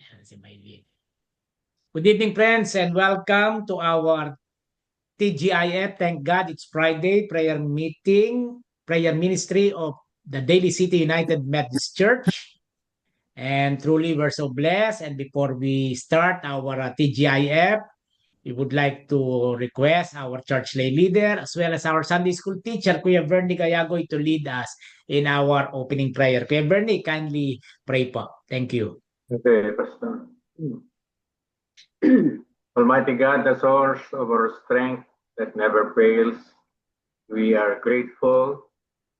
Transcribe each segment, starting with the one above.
Yan, si Maylin. Good evening, friends, and welcome to our TGIF. Thank God it's Friday prayer meeting, prayer ministry of the Daily City United Methodist Church. And truly, we're so blessed. And before we start our TGIF, we would like to request our church lay leader as well as our Sunday school teacher, Kuya Bernie Gayagoy, to lead us in our opening prayer. Kuya Bernie, kindly pray po. Thank you. Okay, Pastor. Almighty God, the source of our strength that never fails, we are grateful,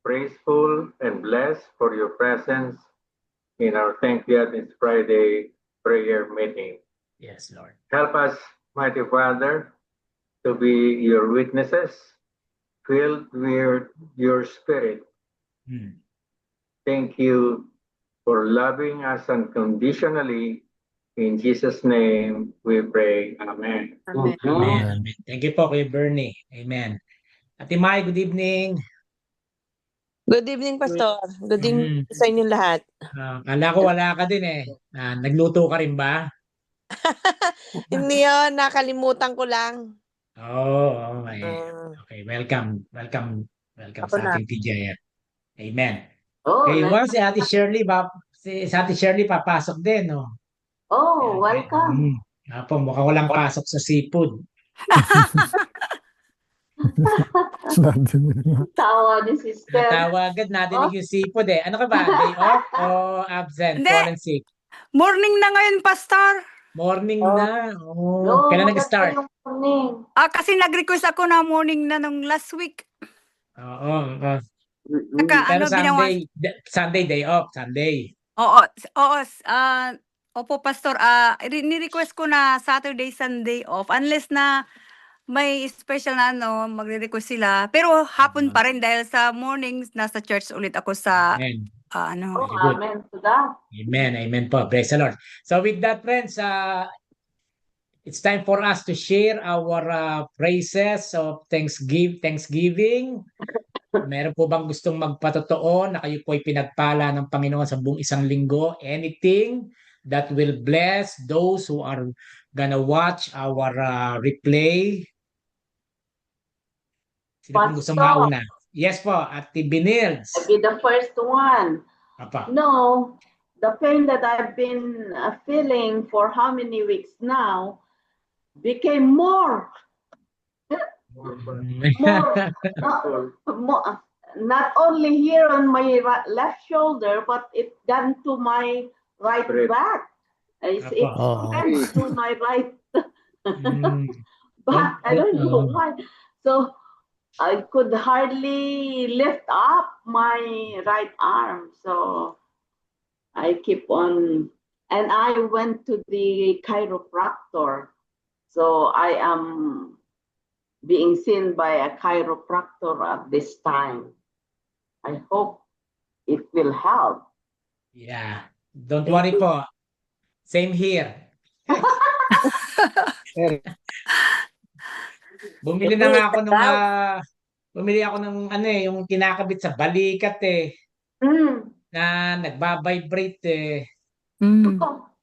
praiseful, and blessed for your presence in our Thank God It's Friday prayer meeting. Yes, Lord. Help us, mighty Father, to be your witnesses, filled with your spirit. Thank you for loving us unconditionally. In Jesus' name we pray. Amen. Amen. Amen. Thank you po, Kuya Bernie. Amen. Ate Mai, good evening. Good evening, Pastor. Good evening sa inyong lahat. Kala ko wala ka din eh. Nagluto ka rin ba? Hindi yun, nakalimutan ko lang. Oh, okay. Okay, welcome. Welcome Ako sa na. ating TGIF. Amen. Oh, Okay, nice. well, si Ate Shirley papasok din, no? Oh, welcome. Apo, mukhang walang pasok sa seafood. Tawa ni sister. Natawa agad, nadinig yung seafood eh. Ano ka ba? Day off o absent? Hindi. Fallen sick? Morning na ngayon, Pastor. Morning na. Oh, No, kailan maganda nag-start? yung morning. Kasi nag-request ako na morning na nung last week. Oo. Saka Pero ginawa? Sunday day off. Sunday. Oo. Opo, Pastor. Ni-request ko na Saturday, Sunday off. Unless na may special na magre-request sila. Pero hapon pa rin dahil sa mornings, nasa church ulit ako sa Amen. Oh, Very good. amen to that. Amen po. Praise the Lord. So with that, friends, it's time for us to share our praises of Thanksgiving. Meron po bang gustong magpatotoo na kayo po ay pinagpala ng Panginoon sa buong isang linggo? Anything that will bless those who are gonna watch our replay? Sino pong gusto mauna? Yes po, Ate Binils. I'll be the first one. Apa. No, the pain that I've been feeling for how many weeks now became more. Not only here on my left shoulder, but it got to my right back. It went to my right back. I don't know why. So I could hardly lift up my right arm. So I keep on, and I went to the chiropractor. So I am being seen by a chiropractor at this time. I hope it will help. Yeah. Don't worry po. Same here. Bumili ako ng yung kinakabit sa balikat na nagba-vibrate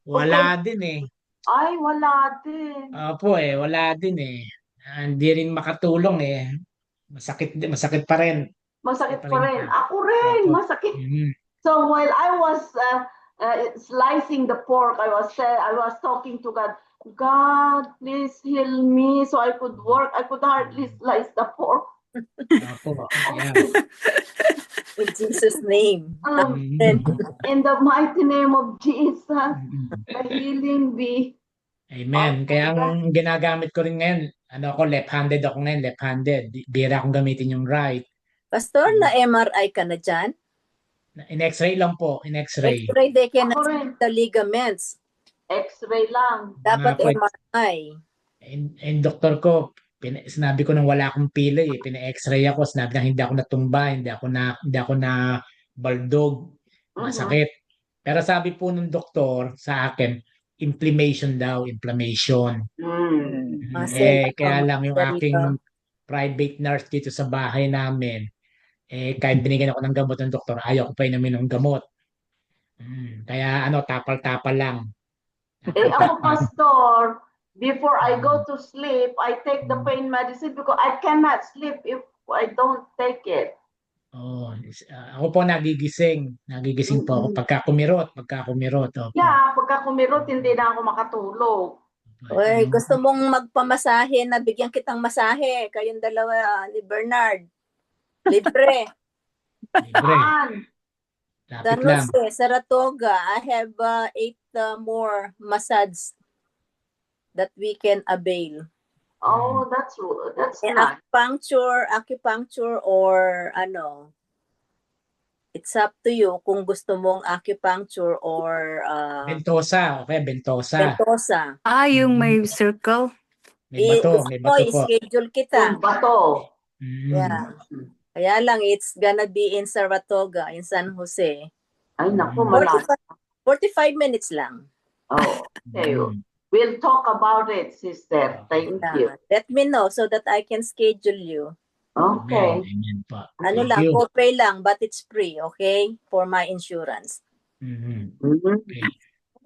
Wala din eh. Ay, wala din. Opo wala din eh. Hindi rin makatulong eh. Masakit pa rin. Masakit pa rin. Ako rin, masakit. So while I was slicing the pork, I was talking to God. God, please heal me so I could work. I could hardly slice the pork. Opo. Yeah. In Jesus' name. In the mighty name of Jesus, the healing be. Amen. Kaya ang ginagamit ko rin ngayon, left-handed ako ngayon, left-handed. Bira akong gamitin yung right. Pastor, na-MRI ka na dyan? In X-ray lang po, in X-ray. X-ray, they cannot see the ligaments. X-ray lang. Dapat MRI. And doktor ko, sinabi ko nang wala akong pilay, pina-X-ray ako, sinabi na hindi ako natumba, hindi ako na baldog, masakit. Pero sabi po ng doktor sa akin, inflammation. Kaya lang yung aking private nurse dito sa bahay namin, kahit binigyan ako ng gamot ng doktor, ayaw ko pa inumin ng gamot. Kaya tapal-tapal lang. Eh, ako, Pastor, before I go to sleep, I take the pain medicine because I cannot sleep if I don't take it. Oh, ako po nagigising. Nagigising po ako pagka kumirot. Opo. Yeah, pagka kumirot, hindi na ako makatulog. Uy, gusto mong magpamasahe na bigyan kitang masahe. Kayong dalawa ni Bernard. Libre. Libre. Saan? Lapit San lang. Jose, Saratoga. I have 8 more massage that we can avail. Oh, that's And nice. acupuncture or ano. It's up to you kung gusto mong acupuncture or Bentosa. Okay, Bentosa. Sentosa. Yung may circle. May bato. May bato po. I-schedule kita. Yung bato. Yeah. Kaya lang, it's gonna be in Saratoga, in San Jose. Ay, naku, malayo. 45 minutes lang. Oh, okay. Mm. We'll talk about it, sister. Thank you. Let me know so that I can schedule you. Okay. Amen po. Ano Thank lang, you. copay lang, but it's free, okay? For my insurance. Mhm. Mhm. Okay.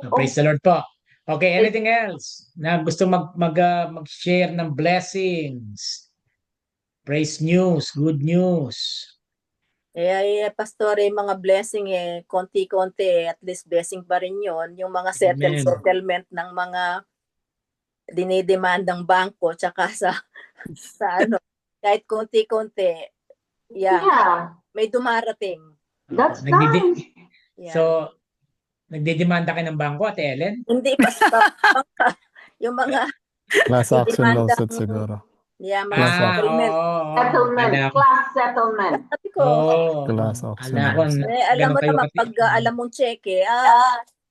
So, praise the Lord po. Okay, anything else na gusto mag-share ng blessings? Praise news, good news. Pastor, mga blessing konti-konti, at least blessing pa rin yun. Yung mga Amen. settlement ng mga dinidemandang bangko, tsaka sa ano, kahit konti-konti, Yeah, may dumarating. that's Nagdidi- nice. Yeah. So, nagdidemanda ka ng bangko, Ate Ellen? Hindi, Pastor. Yung mga Class action Demandang- lawsuit siguro. mga Ah, settlement. Settlement, Kala ko. class settlement. Sabi ko, Class action Ala ko, lawsuit. alam ganun mo kayo naman, kati- pag alam mong cheque,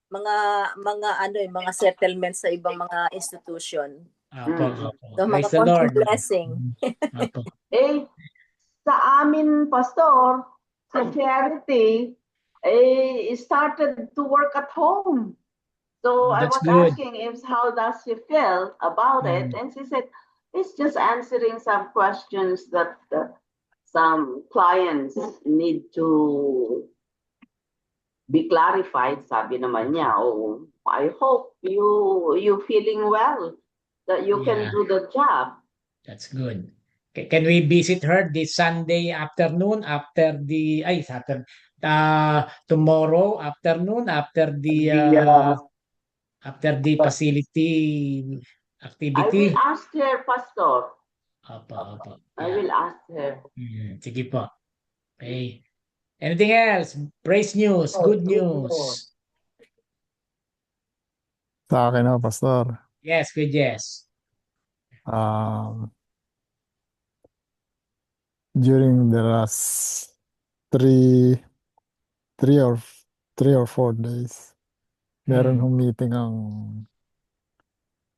mga settlement sa ibang mga institution. Opo. So, Praise mga the Lord. konting blessing. Opo. Eh, sa amin, Pastor, sa charity, started to work at home. So I That's was good. asking if how does she feel about it, and she said it's just answering some questions that some clients need to be clarified. Sabi naman niya, oh, I hope you feeling well, that you can Yeah. do the job. That's good. Can we visit her this Sunday afternoon tomorrow afternoon after the facility I activity? will ask her, Pastor. Opo. I will ask her. Sige po. Okay. Anything else? Praise news, good news. Sa akin na, Pastor. Yes, good yes. During the last three or 4 days, meron hong meeting ang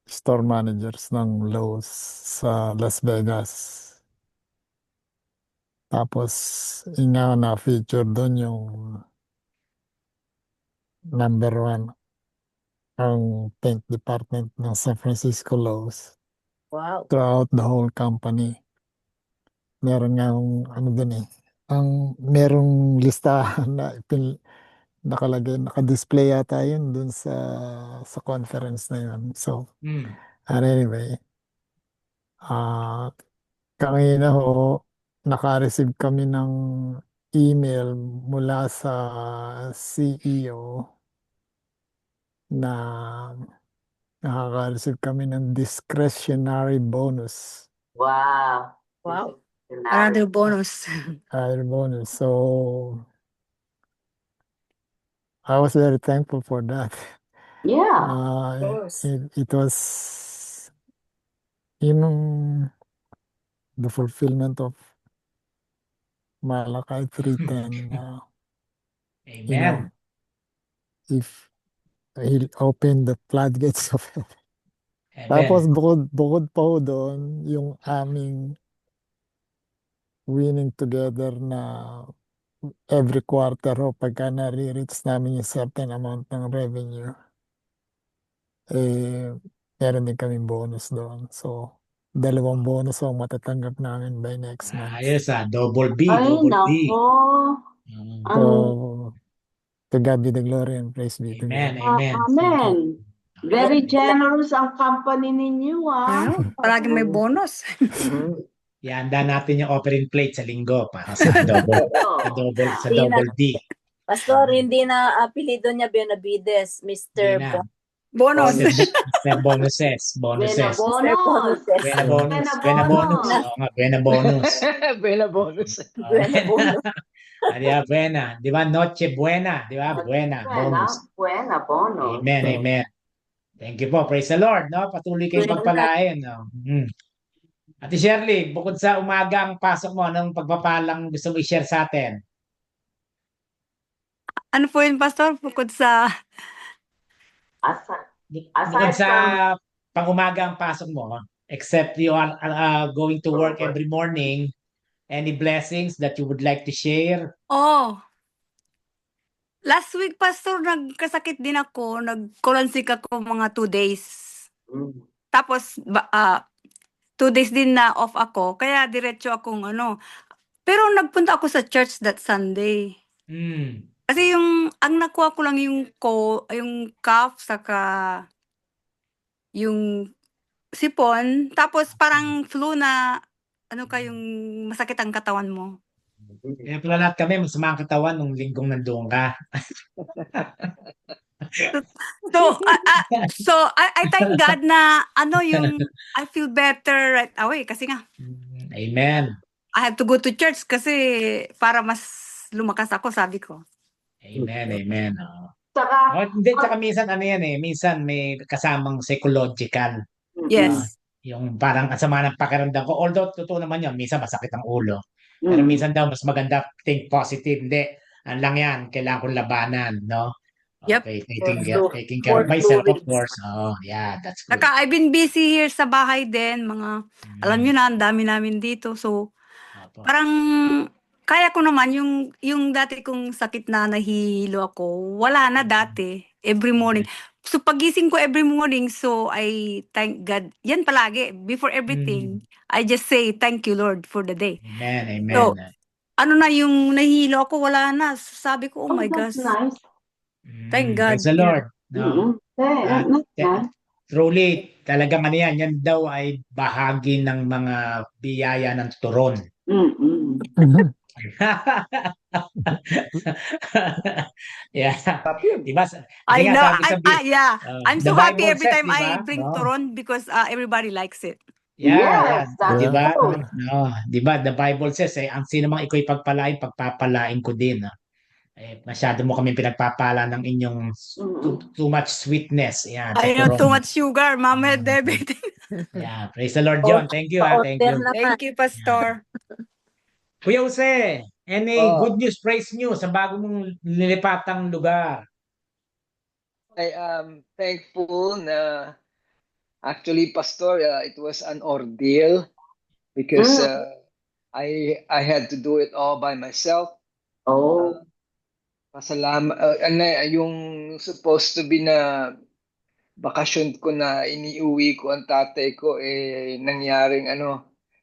store managers ng Lowe's sa Las Vegas. Tapos, na-feature doon yung number 1 ang paint department ng San Francisco Lowe's Wow. throughout the whole company. Meron nga merong listahan na nakalagay, naka-display yata yun dun sa conference na yun. So, anyway, kanina naka-receive kami ng email mula sa CEO na nakaka-receive kami ng discretionary bonus. Wow. Wow. Another bonus. So, I was very thankful for that. Yeah. course. It was the fulfillment of Malachi 3:10. Amen. If He'll open the floodgates of heaven. Amen. Tapos bukod pa doon, yung aming winning together na every quarter pagka nare-reach namin yung certain amount ng revenue, meron din kaming bonus doon. So, 2 bonus ang matatanggap namin by next month. Ayos double B, Ay, double B. nako. So, to God be the glory and praise be to Amen, God. amen. Amen. Very generous ang company ninyo, ah. Ano, palagi may bonus. Ihanda natin yung offering plate sa linggo para sa double, sa Hindi na- double D. Pastor, hindi na apelido niya Benavides, Hindi Mr. na. Bonus. Mr. Bonuses. Buena Bonuses. bonus. Buena bonus. Buena Buena bonus. bonus. Oo nga, buena bonus. Bella bonus. Buena bonus. Buena. Di ba? Noche buena. Di ba? Buena. Bonus. Buena bonus. Amen. Amen. Thank you po. Praise the Lord. No? Patuloy kayong Buena. pagpalain. No? Ate Shirley, bukod sa umaga ang pasok mo, anong pagpapalang gusto mo i-share sa atin? Ano po yun, Pastor? Bukod sa... Bukod sa pang-umaga ang pasok mo, except you are going to work every morning, any blessings that you would like to share? Oh. Last week, Pastor, nagkasakit din ako. Nag-colansik ako mga 2 days. Tapos, 2 days din na off ako. Kaya diretso akong ano. Pero nagpunta ako sa church that Sunday. Kasi ang nakuha ko lang yung cough, saka yung sipon. Tapos parang flu na, yung masakit ang katawan mo. Kaya pala lahat kami, masama ang katawan nung linggong nandoon ka. So, I thank God na I feel better right away. Kasi nga, Amen. I have to go to church kasi para mas lumakas ako, sabi ko. Amen. Amen. Saka, Hindi, tsaka minsan ano yan minsan may kasamang psychological. Yes. Yung parang kasama ng pakiramdam ko. Although, totoo naman yun, minsan masakit ang ulo. Pero minsan daw, mas maganda think positive. Hindi, ano lang yan, kailangan kong labanan, no? Yep. Okay, taking care of myself, of course. Oh, yeah, that's good. Saka I've been busy here sa bahay din. Alam nyo na, ang dami namin dito. So, parang kaya ko naman yung dati kong sakit na nahihilo ako. Wala na dati. Every morning. So, pagising ko every morning, so I thank God. Yan palagi. Before everything, I just say, thank you, Lord, for the day. Amen. Amen. So, yung nahihilo ako, wala na. Sabi ko, oh my that's gosh. nice. Thank God. Praise the Lord. No? That's nice. Truly, talagang yan daw ay bahagi ng mga biyaya ng turon. Yeah. Diba? I know. Yeah. I'm The so happy Bible every says, time I diba? bring No? turon because everybody likes it. Yes, that's diba? true. No, diba? The Bible says, ang sino mang iko'y pagpalain, pagpapalain ko din. Masyado mo kami pinagpapala ng inyong too much sweetness. Yan, I know, too much sugar, mama, diabetes. Yeah, praise the Lord, John. Thank you. Thank you. Thank you, Pastor. Kuya Jose, any good news, praise news sa bago mong nilipatang lugar? I am thankful na actually, Pastor, it was an ordeal because I had to do it all by myself. Pasalamat. Yung supposed to be na bakasyon ko na iniuwi ko ang tatay ko, nangyaring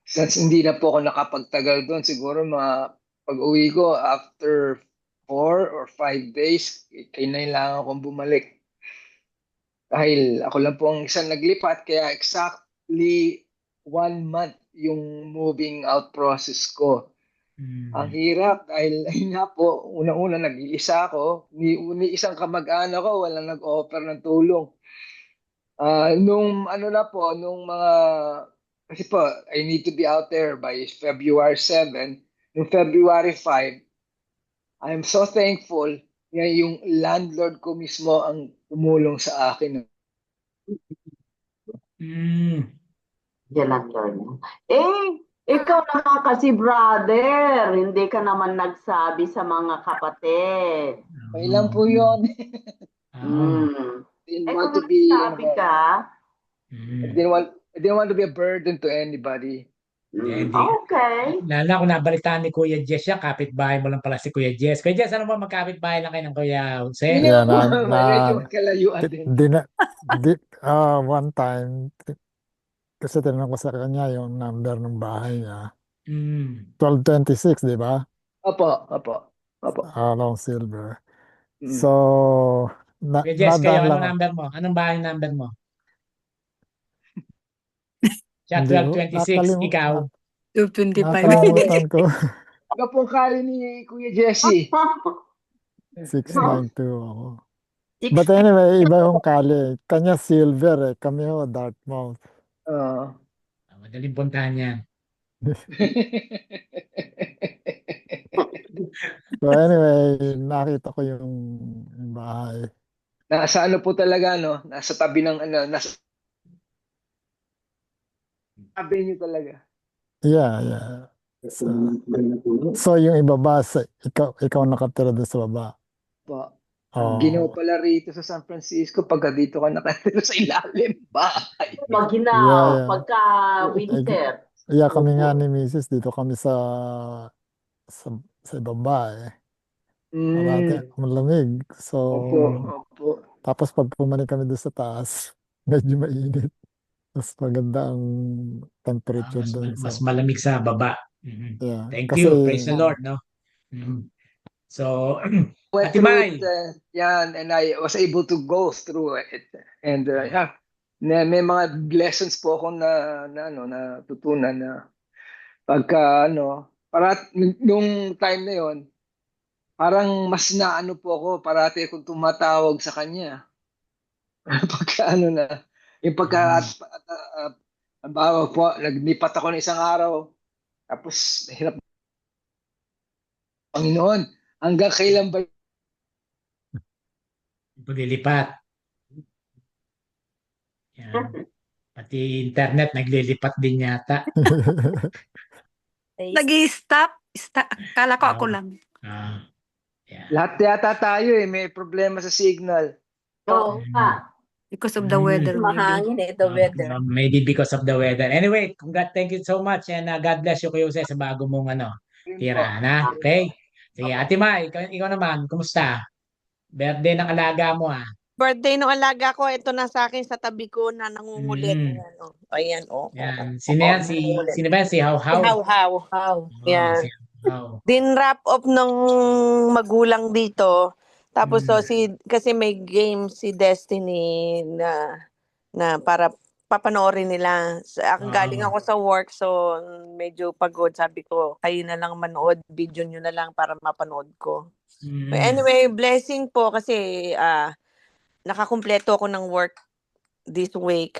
since hindi na po ako nakapagtagal doon, siguro pag-uwi ko after 4 or 5 days, kailangan akong bumalik. Dahil ako lang po ang isang naglipat, kaya exactly 1 month yung moving out process ko. Ang hirap dahil nga po, unang-una nag-iisa ako, ni isang kamag-anak ko, walang nag-offer ng tulong. Nung kasi po, I need to be out there by February 7. Nung February 5, I'm so thankful na yung landlord ko mismo ang tumulong sa akin. Ikaw naman kasi brother, hindi ka naman nagsabi sa mga kapatid. Okay lang po yun. Kung nagsabi ka, I didn't want to be a burden to anybody. Okay. Lala ko nabalitaan ni Kuya Jess yan, kapitbahay mo lang pala si Kuya Jess. Kuya Jess, ano ba magkapitbahay lang kayo ng Kuya Jose? Hindi po, medyo kalayuan din. One time, kasi tinanong ko sa kanya yung number ng bahay niya. 1226, di ba? Opo. Long Silver. So, Kuya Jess, kayo, nadaan lang anong ako. number mo? Anong bahay number mo? Siya Hindi ko, 1226, ikaw. 225. nakalimutan ko. Ano pong kali ni Kuya Jesse? 692 ako. Six, But anyway, iba yung kali. Kanya silver eh. Kami ho, Dartmouth. Oo. Madaling puntahan yan. So anyway, nakita ko yung bahay. Nasa ano po talaga, no? Nasa tabi ng ano, nasa tabi niyo talaga. Yeah. So yung ibaba, ikaw nakatira doon sa baba. Po. Oh. Ginawa pala rito sa San Francisco pagka dito ka nakatira sa ilalim bahay. Maginaw, Yeah. pagka winter. Yeah, kami Opo. nga ni Mrs. dito kami sa ibaba eh. Parati malamig. So, Opo. tapos pag pumanik kami doon sa taas, medyo mainit. Mas maganda ang temperature doon. Mas So, malamig sa baba. Mhm. yeah. Thank Kasi, you. Praise the Lord, no? Mhm. So, Went Ate through Mai. it, yan, and I was able to go through it. And yeah, may mga lessons po ako na natutunan na pagka nung time na yon, parang mas naano po ako, parati akong tumatawag sa kanya. Pagka yung pagka bawa po, naglipat ako ng isang araw, tapos hirap, Panginoon, hanggang kailan ba Paglilipat. Yan. Pati internet, naglilipat din yata. Nag-i-stop. Kala ko ako lang. Yeah. lahat yata tayo may problema sa signal. Oo nga. Because of the weather, maybe. mahangin eh, the weather. Maybe because of the weather. Anyway, thank you so much and God bless you, Kuya Jose, sa bago mong tira, na? Okay? Sige, Ate Mai, ikaw naman, kumusta? Birthday ng alaga mo, Birthday ng alaga ko, ito na sa akin sa tabi ko na nangungulit. Ayan, Yan. Sino yan? Sino ba yan? Si How How? How. Wow. Yan. Si How. Din-wrap up ng magulang dito. Tapos kasi may game si Destiny na para papanoorin nila. Galing ako sa work, so medyo pagod. Sabi ko, kayo na lang manood, video nyo na lang para mapanood ko. But anyway, blessing po kasi nakakumpleto ako ng work this week.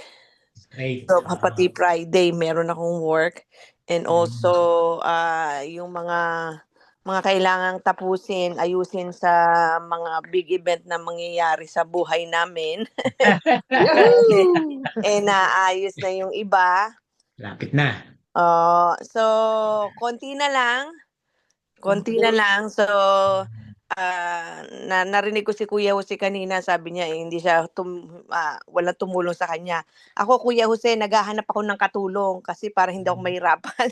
Great. So, pati Friday, meron akong work. And also, yung mga kailangang tapusin, ayusin sa mga big event na mangyayari sa buhay namin. Naayos na yung iba. Lapit na. So, konti na lang. So, narinig ko si Kuya Jose kanina, sabi niya hindi siya walang tumulong sa kanya. Ako, Kuya Jose, naghahanap ako ng katulong kasi para hindi ako mahirapan.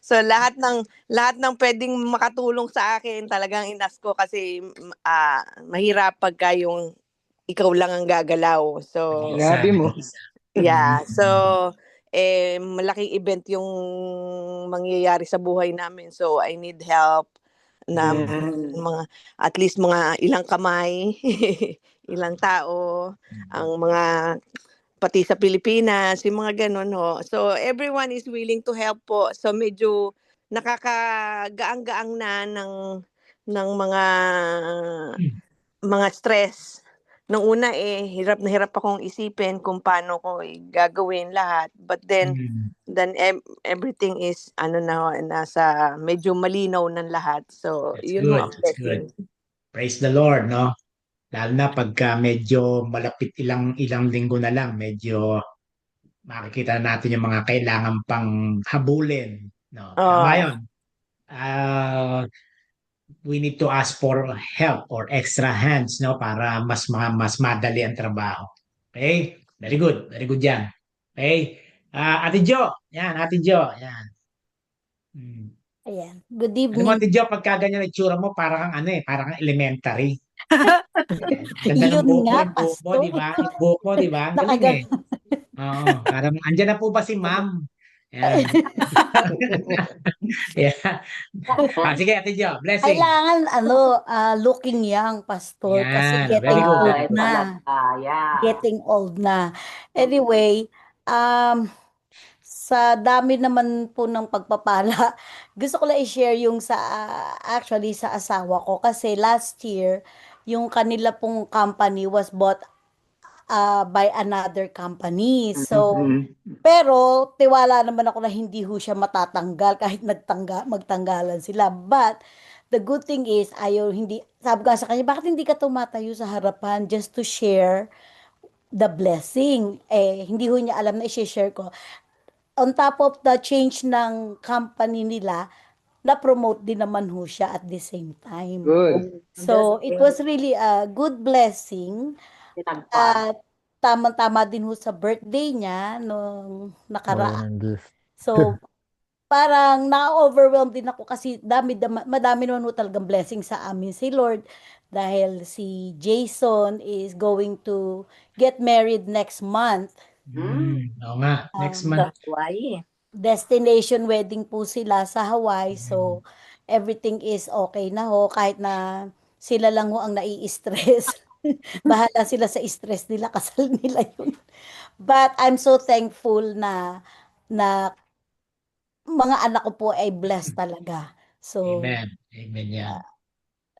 so lahat ng pwedeng makatulong sa akin talagang inas ko kasi mahirap pagka yung ikaw lang ang gagalaw. So, Sinabi mo. yeah. So, malaking event yung mangyayari sa buhay namin. So, I need help na mga at least mga ilang kamay, ilang tao, ang mga pati sa Pilipinas, yung mga ganun ho. So everyone is willing to help po. So medyo nakakagaang-gaang na ng mga stress. Nung una hirap na hirap akong isipin kung paano ko gagawin lahat. But then everything is nasa medyo malinaw ng lahat. So That's yun good. ang blessing. Praise the Lord, no? Lalo na pagka medyo malapit ilang linggo na lang, medyo makikita natin yung mga kailangan pang habulin, no? Tama yun. We need to ask for help or extra hands, no, para mas madali ang trabaho. Okay? Very good yan. Okay? Ate Jo, yan. Ayan. Good Ano mo, evening. Ate Jo, pagka ganyan itsura mo, parang kang elementary. Ganda ng Yun buhok nga, yung buhok mo, Pastor. di ba? Yung buhok mo, di ba? Galing Nakagan- Oo, parang andyan na po ba si Ma'am? Yan. Yeah. Sige, Ate Jo, blessing. Kailangan looking young, Pastor, kasi Yan, very getting good, old very good. na. Yeah. Getting old na. Anyway, sa dami naman po ng pagpapala, gusto ko lang i-share yung actually sa asawa ko kasi last year, yung kanila pong company was bought by another company. So, pero tiwala naman ako na hindi ho siya matatanggal kahit magtanggalan sila. But the good thing is, sabi ko sa kanya, bakit hindi ka tumatayo sa harapan just to share the blessing? Hindi ho niya alam na i-share ko. On top of the change ng company nila, na-promote din naman ho siya at the same time. Good. So, it was really a good blessing. At tama-tama din ho sa birthday niya nung nakaraan. Ng gift. So, parang na-overwhelmed din ako kasi madami naman ho talagang blessing sa amin si Lord dahil si Jason is going to get married next month. Oo nga, next month. Hawaii. Destination wedding po sila sa Hawaii. So, everything is okay na ho kahit na sila lang ho ang nai-stress. Bahala sila sa stress nila, kasal nila yun. But I'm so thankful na mga anak ko po ay blessed talaga. So, Amen. Amen yan.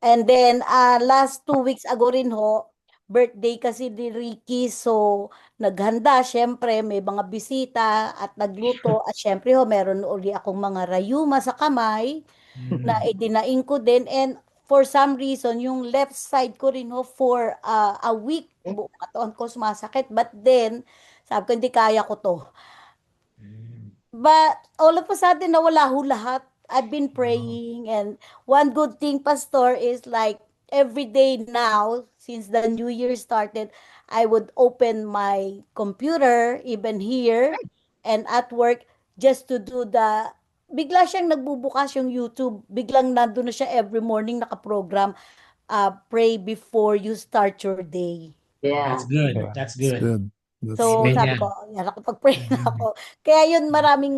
and then last 2 weeks ago rin ho, birthday kasi ni Ricky. So, naghanda, syempre, may mga bisita at nagluto. At syempre ho, meron uli akong mga rayuma sa kamay na idinaing ko din. And for some reason, yung left side ko rin ho for a week, buong katawan ko sumasakit. But then, sabi ko, hindi kaya ko to. But all of a sudden, nawala ho lahat. I've been praying, and one good thing, Pastor, is like every day now, since the new year started, I would open my computer, even here, and at work, just to do bigla siyang nagbubukas yung YouTube, biglang nandun na siya every morning nakaprogram, pray before you start your day. Yeah. That's good. Yeah, That's it's good. good. That's So, Amen good. sabi yan. ko, yan ako, pag-pray na ako. Kaya yun, maraming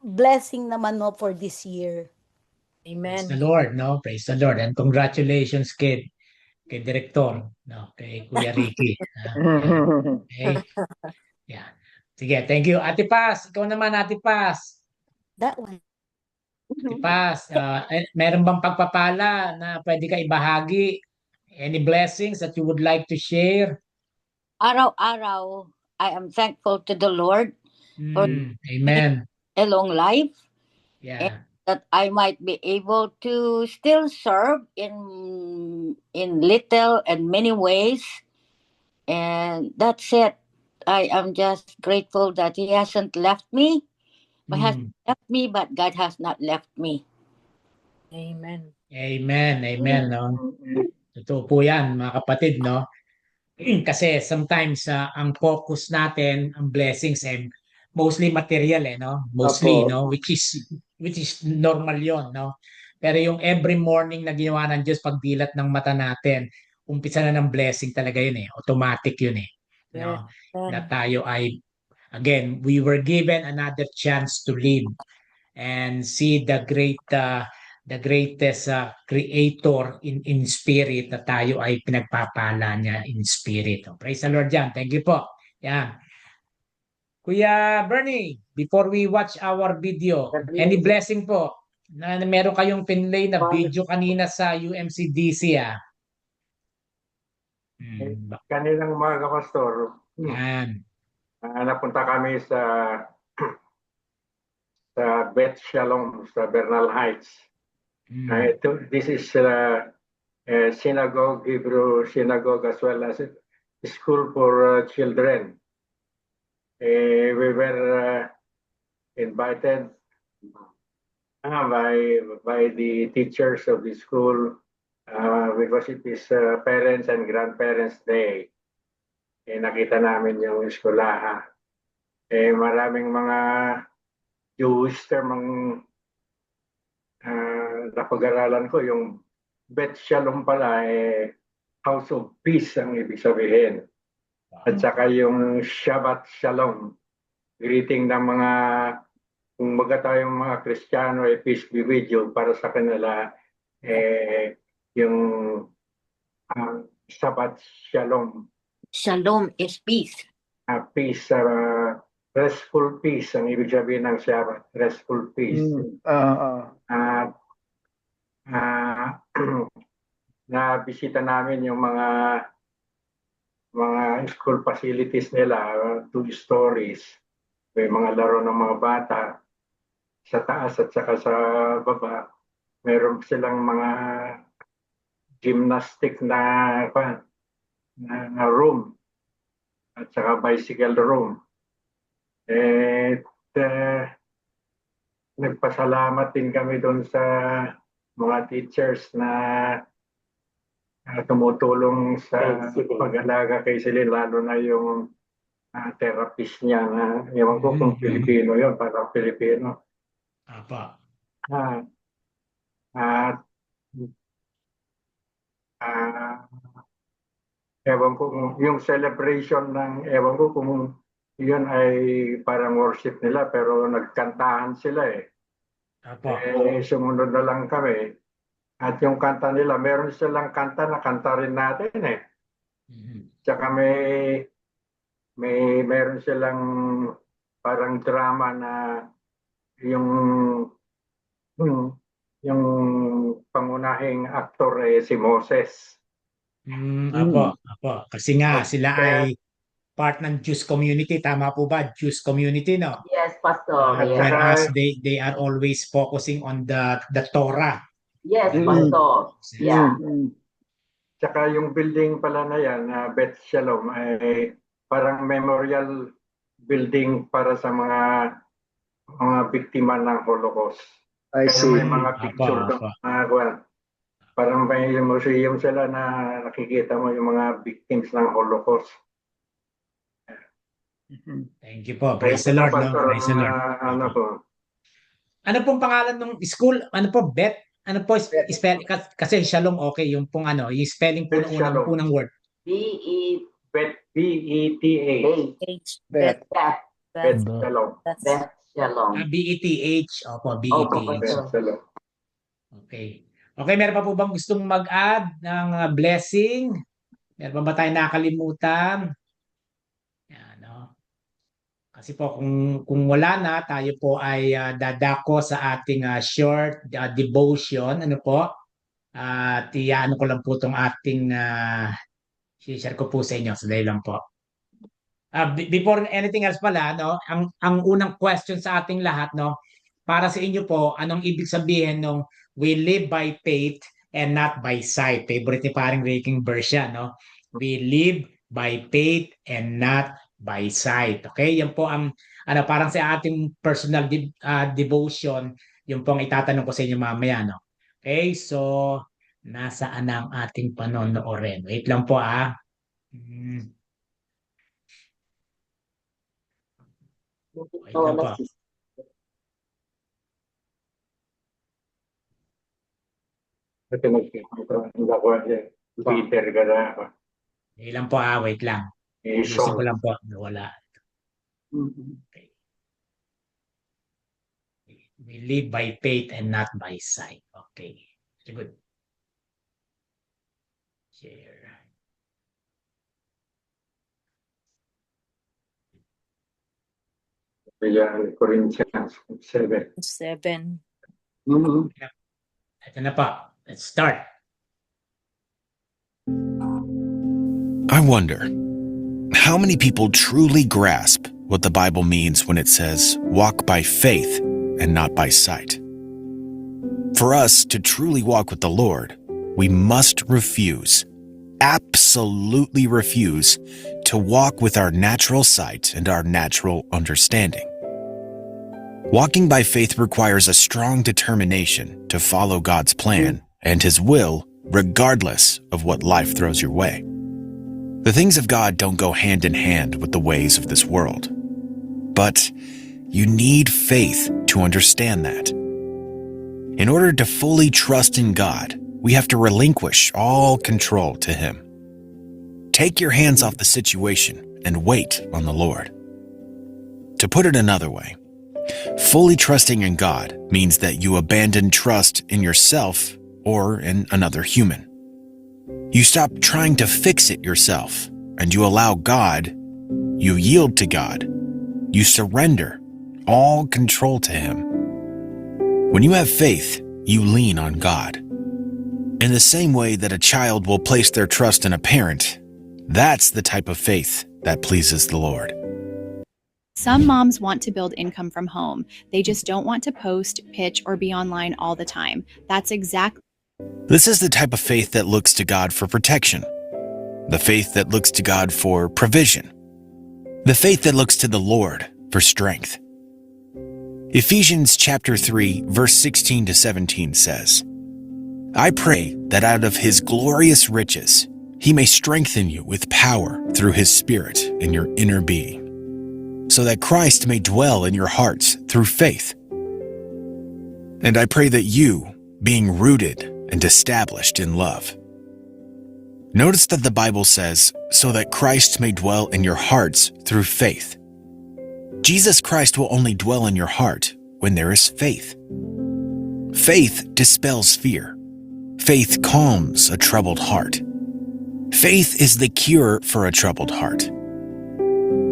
blessing naman no for this year. Praise the Amen. Lord, no? Praise the Lord. And congratulations kay Director, no? Kay Kuya Ricky. Yan. Okay? Yeah. Sige, thank you. Ate Paz, ikaw naman, Ate Paz. That one. Ate Paz, meron bang pagpapala na pwede ka ibahagi? Any blessings that you would like to share? Araw-araw, I am thankful to the Lord for Amen. a long life, Yeah. that I might be able to still serve in little and many ways. And that's it. I am just grateful that He hasn't left me. Has left me, but God has not left me. Amen. Amen. Amen, no? Totoo po yan, mga kapatid, no? Kasi sometimes ang focus natin, ang blessings, mostly material, no? Mostly, Opo. no? Which is normal yon, no? Pero yung every morning na ginawa ng Diyos, pagdilat ng mata natin, umpisa na ng blessing talaga yun, Automatic yun, no? Na tayo ay, again, we were given another chance to live and see the greatest creator in spirit, na tayo ay pinagpapala niya in spirit. Praise the Lord dyan. Thank you po. Yan. Kuya Bernie, before we watch our video, any blessing po na meron kayong pinlay na video kanina sa UMCDC? Kanilang umaga, Pastor. Yan. Napunta kami sa Beth Shalom sa Bernal Heights. This is a synagogue, Hebrew synagogue, as well as a school for children. We were invited by the teachers of the school because it is Parents and Grandparents Day. Nakita namin yung eskulaha. Maraming mga Jewish term ang napag-aralan ko. Yung Beth Shalom pala, House of Peace ang ibig sabihin. At saka yung Shabbat Shalom, greeting ng mga kung baga tayong mga Kristiyano, peace be with you, para sa kanila, yung Shabbat Shalom. Shalom is peace. Peace, restful peace, ang ibig sabihin ng Shabbat, restful peace. At nabisita namin yung mga school facilities nila, 2 stories. May mga laro ng mga bata sa taas at saka sa baba. Meron silang mga gymnastic na room at saka bicycle room. Nagpasalamat din kami doon sa mga teachers na tumutulong sa pag-alaga kay Celine, lalo na yung therapist niya na ewan ko kung Pilipino yun, parang Pilipino. Apa. Ewan ko yung celebration ng, ewan ko kung yun ay parang worship nila, pero nagkantahan sila Apa. Sumunod na lang kami. At yung kanta nila, meron silang kanta na kanta rin natin Tsaka meron silang parang drama na yung pangunahing aktor si Moses. Apo. Kasi nga sila ay part ng Jewish community, tama po ba? Jewish community, no? Yes, Pastor. Yes. Whereas they are always focusing on the Torah. Yes, Pastor. Yeah. Tsaka yung building pala na yan, Beth Shalom, ay parang memorial building para sa mga biktima ng Holocaust. I see. May mga picture doon. Parang may museum sila na nakikita mo yung mga victims ng Holocaust. Thank you po. Praise the Lord. No? Praise the Lord. Ano pong pangalan ng school? Ano po? Beth? Ano po? Spelling? Kasi Shalom, okay. Yung pong yung spelling po ng unang word. B-E-T-H. Beth. Beth Shalom. Beth Shalom. B-E-T-H. Opo, B-E-T-H. Okay. Okay, meron pa po bang gustong mag-add ng blessing? Meron pa ba tayong nakalimutan? Yan, no? Kasi po kung wala na, tayo po ay dadako sa ating short devotion. Ano po? At ano ko lang po itong ating share ko po sa inyo. Sadali lang po. Before anything else pala, no, ang unang question sa ating lahat, no, para sa inyo po, anong ibig sabihin nung we live by faith and not by sight? Favorite ni paring Raking verse yan, no? We live by faith and not by sight. Okay? Yan po ang parang sa ating personal devotion, yung pong itatanong ko sa inyo mamaya, no? Okay? So, nasaan ang ating panonoorin? Wait lang po, Wait lang po. Peter ka na. Wait lang po, wait lang. Gusto ko lang po. Wala. Okay. We live by faith and not by sight. Okay. Good. Share. Corinthians 7. Ito na pa. Let's start. I wonder, how many people truly grasp what the Bible means when it says, walk by faith and not by sight? For us to truly walk with the Lord, we must refuse, absolutely refuse, to walk with our natural sight and our natural understanding. Walking by faith requires a strong determination to follow God's plan and His will, regardless of what life throws your way. The things of God don't go hand in hand with the ways of this world. But you need faith to understand that. In order to fully trust in God, we have to relinquish all control to Him. Take your hands off the situation and wait on the Lord. To put it another way, Fully trusting in God means that you abandon trust in yourself or in another human. You stop trying to fix it yourself, and you allow God. You yield to God. You surrender all control to Him. When you have faith, you lean on God. In the same way that a child will place their trust in a parent, that's the type of faith that pleases the Lord. Some moms want to build income from home. They just don't want to post, pitch, or be online all the time. That's exactly. This is the type of faith that looks to God for protection. The faith that looks to God for provision. The faith that looks to the Lord for strength. Ephesians chapter 3, verse 16 to 17 says, I pray that out of His glorious riches, He may strengthen you with power through His Spirit in your inner being, so that Christ may dwell in your hearts through faith. And I pray that you, being rooted and established in love. Notice that the Bible says, so that Christ may dwell in your hearts through faith. Jesus Christ will only dwell in your heart when there is faith. Faith dispels fear. Faith calms a troubled heart. Faith is the cure for a troubled heart.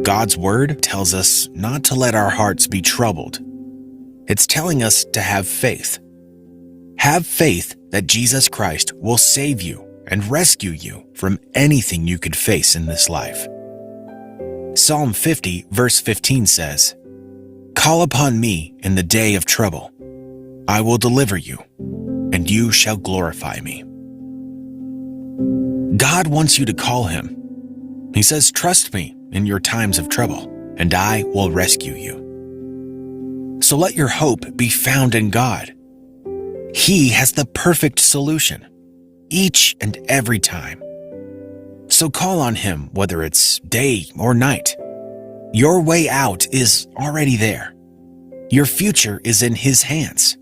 God's word tells us not to let our hearts be troubled. It's telling us to have faith. Have faith that Jesus Christ will save you and rescue you from anything you could face in this life. Psalm 50, verse 15 says, Call upon me in the day of trouble. I will deliver you, and you shall glorify me. God wants you to call Him. He says, trust me in your times of trouble, and I will rescue you. So let your hope be found in God. He has the perfect solution, each and every time. So call on Him, whether it's day or night. Your way out is already there. Your future is in His hands.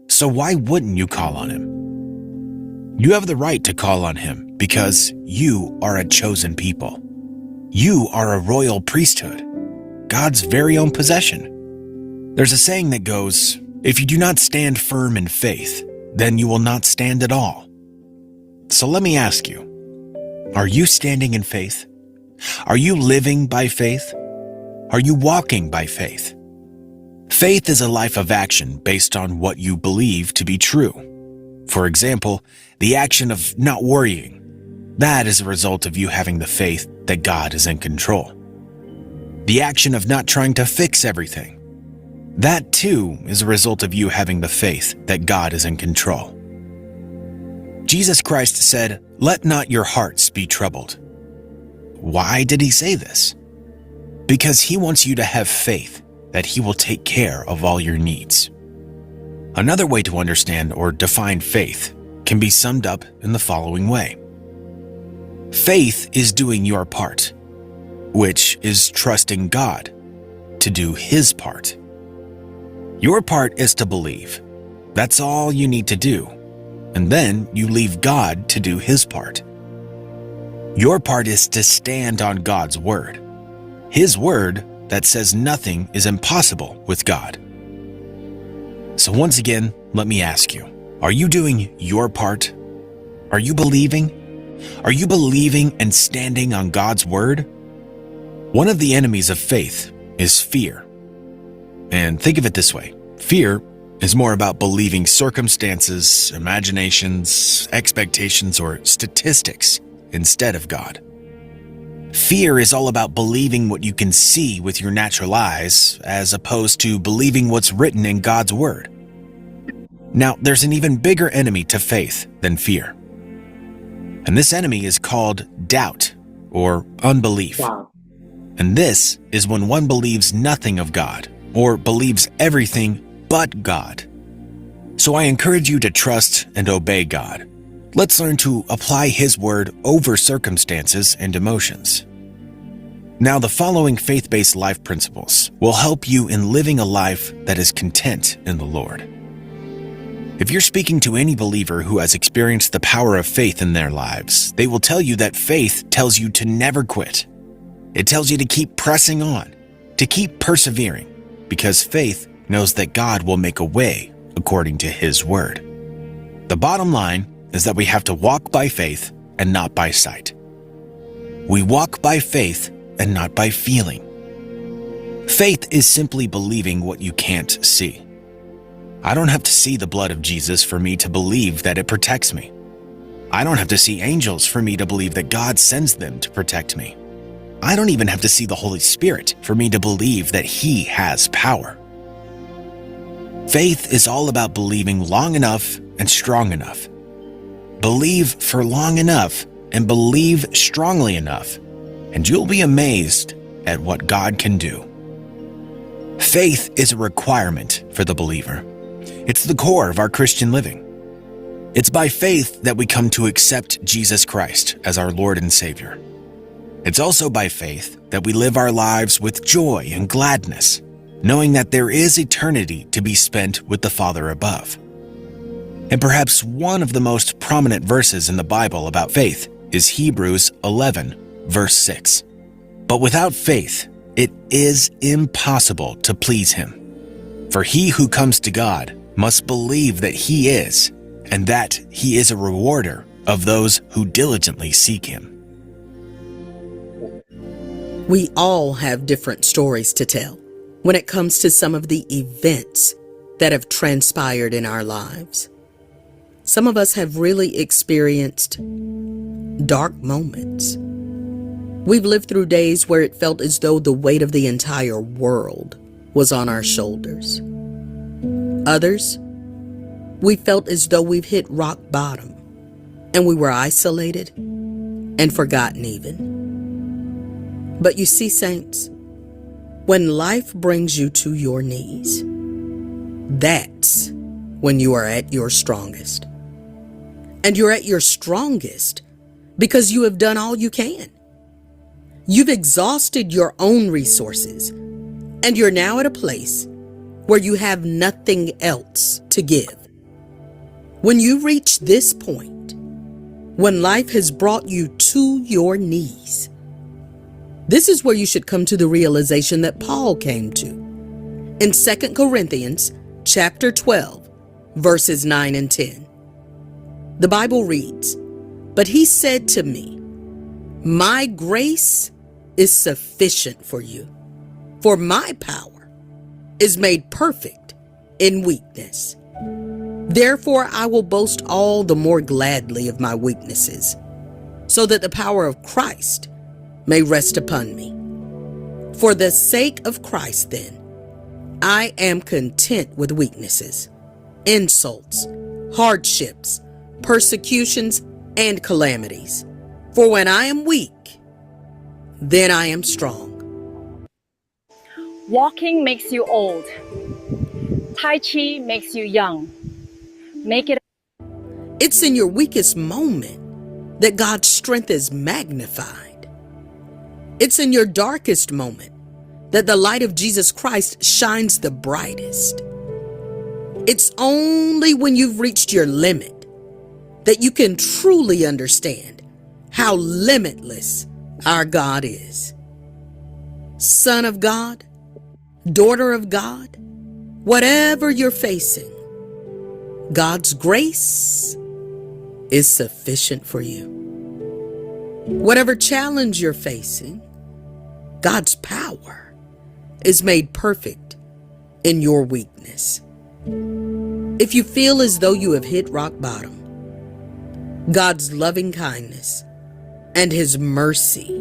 So why wouldn't you call on Him? You have the right to call on Him because you are a chosen people. You are a royal priesthood, God's very own possession. There's a saying that goes, if you do not stand firm in faith, then you will not stand at all. So let me ask you, are you standing in faith? Are you living by faith? Are you walking by faith? Faith is a life of action based on what you believe to be true. For example, the action of not worrying. That is a result of you having the faith that God is in control. The action of not trying to fix everything. That too is a result of you having the faith that God is in control. Jesus Christ said, "Let not your hearts be troubled." Why did He say this? Because He wants you to have faith that He will take care of all your needs. Another way to understand or define faith can be summed up in the following way. Faith is doing your part, which is trusting God to do His part. Your part is to believe. That's all you need to do. And then you leave God to do His part. Your part is to stand on God's word. His word that says nothing is impossible with God. So once again, let me ask you, are you doing your part? Are you believing? Are you believing and standing on God's word? One of the enemies of faith is fear. And think of it this way. Fear is more about believing circumstances, imaginations, expectations, or statistics instead of God. Fear is all about believing what you can see with your natural eyes as opposed to believing what's written in God's word. Now, there's an even bigger enemy to faith than fear. And this enemy is called doubt or unbelief. Wow. And this is when one believes nothing of God or believes everything but God. So I encourage you to trust and obey God. Let's learn to apply His word over circumstances and emotions. Now, the following faith-based life principles will help you in living a life that is content in the Lord. If you're speaking to any believer who has experienced the power of faith in their lives, they will tell you that faith tells you to never quit. It tells you to keep pressing on, to keep persevering, because faith knows that God will make a way according to His word. The bottom line is that we have to walk by faith and not by sight. We walk by faith and not by feeling. Faith is simply believing what you can't see. I don't have to see the blood of Jesus for me to believe that it protects me. I don't have to see angels for me to believe that God sends them to protect me. I don't even have to see the Holy Spirit for me to believe that He has power. Faith is all about believing long enough and strong enough. Believe for long enough and believe strongly enough, and you'll be amazed at what God can do. Faith is a requirement for the believer. It's the core of our Christian living. It's by faith that we come to accept Jesus Christ as our Lord and Savior. It's also by faith that we live our lives with joy and gladness, knowing that there is eternity to be spent with the Father above. And perhaps one of the most prominent verses in the Bible about faith is Hebrews 11, verse 6. But without faith, it is impossible to please Him. For he who comes to God must believe that He is, and that He is a rewarder of those who diligently seek Him. We all have different stories to tell when it comes to some of the events that have transpired in our lives. Some of us have really experienced dark moments. We've lived through days where it felt as though the weight of the entire world was on our shoulders. Others, we felt as though we've hit rock bottom and we were isolated and forgotten even. But you see, saints, when life brings you to your knees, that's when you are at your strongest. And you're at your strongest because you have done all you can. You've exhausted your own resources, and you're now at a place where you have nothing else to give. When you reach this point, when life has brought you to your knees, this is where you should come to the realization that Paul came to. In 2 Corinthians chapter 12, verses 9 and 10. The Bible reads, "But he said to me, my grace is sufficient for you, for my power is made perfect in weakness. Therefore I will boast all the more gladly of my weaknesses, so that the power of Christ may rest upon me. For the sake of Christ, then, I am content with weaknesses, insults, hardships, persecutions, and calamities. For when I am weak, then I am strong." Walking makes you old. Tai Chi makes you young. Make it. It's in your weakest moment that God's strength is magnified. It's in your darkest moment that the light of Jesus Christ shines the brightest. It's only when you've reached your limit that you can truly understand how limitless our God is. Son of God, daughter of God, whatever you're facing, God's grace is sufficient for you. Whatever challenge you're facing, God's power is made perfect in your weakness. If you feel as though you have hit rock bottom, God's loving kindness and His mercy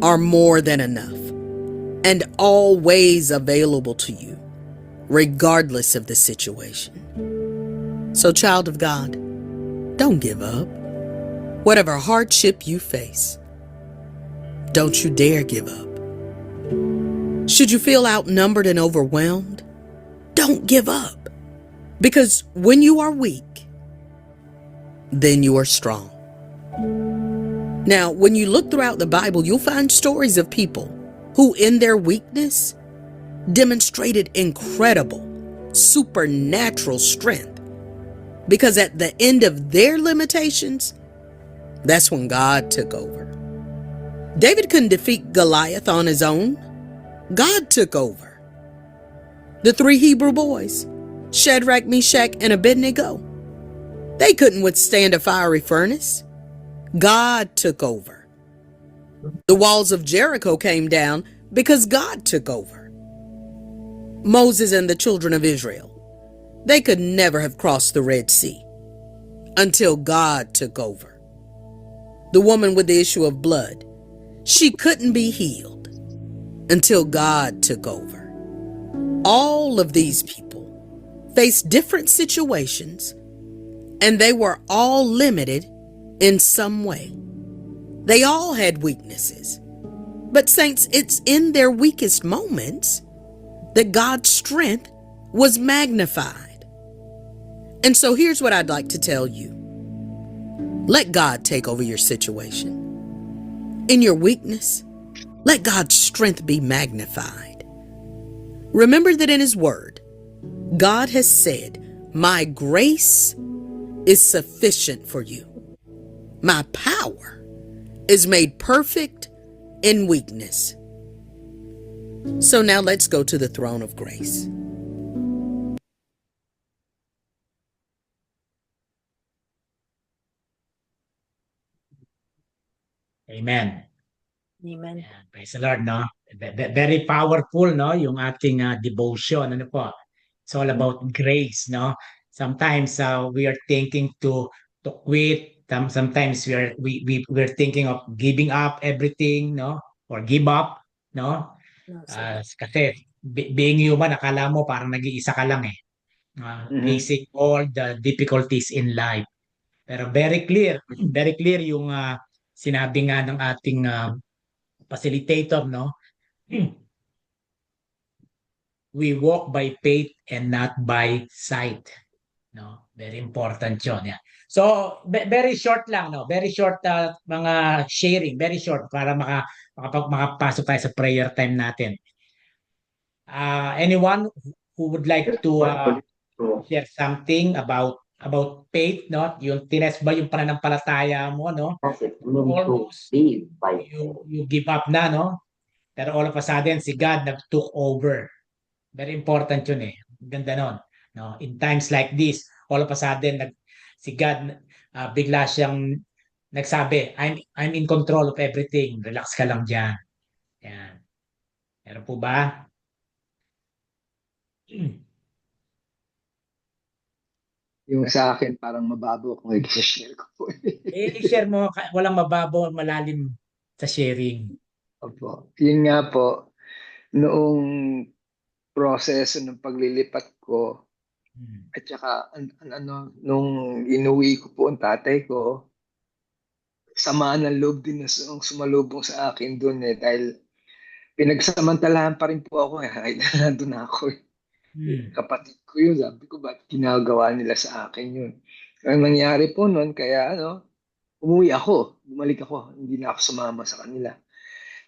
are more than enough and always available to you, regardless of the situation. So, child of God, don't give up. Whatever hardship you face, don't you dare give up. Should you feel outnumbered and overwhelmed, don't give up. Because when you are weak, then you are strong. Now, when you look throughout the Bible, you'll find stories of people who, in their weakness, demonstrated incredible, supernatural strength. Because at the end of their limitations, that's when God took over. David couldn't defeat Goliath on his own. God took over. The 3 Hebrew boys, Shadrach, Meshach, and Abednego, they couldn't withstand a fiery furnace. God took over. The walls of Jericho came down because God took over. Moses and the children of Israel, they could never have crossed the Red Sea until God took over. The woman with the issue of blood, she couldn't be healed until God took over. All of these people faced different situations, and they were all limited in some way. They all had weaknesses. But saints, it's in their weakest moments that God's strength was magnified. And so here's what I'd like to tell you. Let God take over your situation. In your weakness, let God's strength be magnified. Remember that in His Word, God has said, "My grace is sufficient for you. My power is made perfect in weakness." So now let's go to the throne of grace. Amen. Amen. Ayan, praise the Lord, no? Very powerful, no? Yung ating devotion, ano po? It's all about grace, no? Sometimes we are thinking to quit. Sometimes we're thinking of giving up everything, no? Or give up, no? No, sir. Kasi being human, akala mo parang nag-iisa ka lang eh. Facing all the difficulties in life. Pero very clear yung sinabi nga ng ating facilitator, no? We walk by faith and not by sight. No? Very important yun. Yeah. So, very short lang, no? Very short mga sharing. Very short para makapasok tayo sa prayer time natin. Anyone who would like to share something about faith, no? Yung tinest ba yung pananampalataya mo, no? Almost you give up na, no? Pero all of a sudden, si God took over. Very important yun eh. Ganda nun. No? In times like this, all of a sudden, si God, bigla siyang nagsabi, I'm in control of everything. Relax ka lang dyan. Yan. Meron po ba? Yung sa akin, parang mababaw kung i-share ko po. I-share mo, walang mababaw, malalim sa sharing. Opo. Yun nga po, noong proseso ng paglilipat ko, at saka nung inuwi ko po ang tatay ko, samaan ng loob din na sumalubong sa akin doon eh, dahil pinagsamantalahan pa rin po ako eh, kahit nandun ako eh. Kapatid ko yun, sabi ko, ba't ginagawa nila sa akin yun? Ang nangyari po noon, kaya umuwi ako, bumalik ako, hindi na ako sumama sa kanila.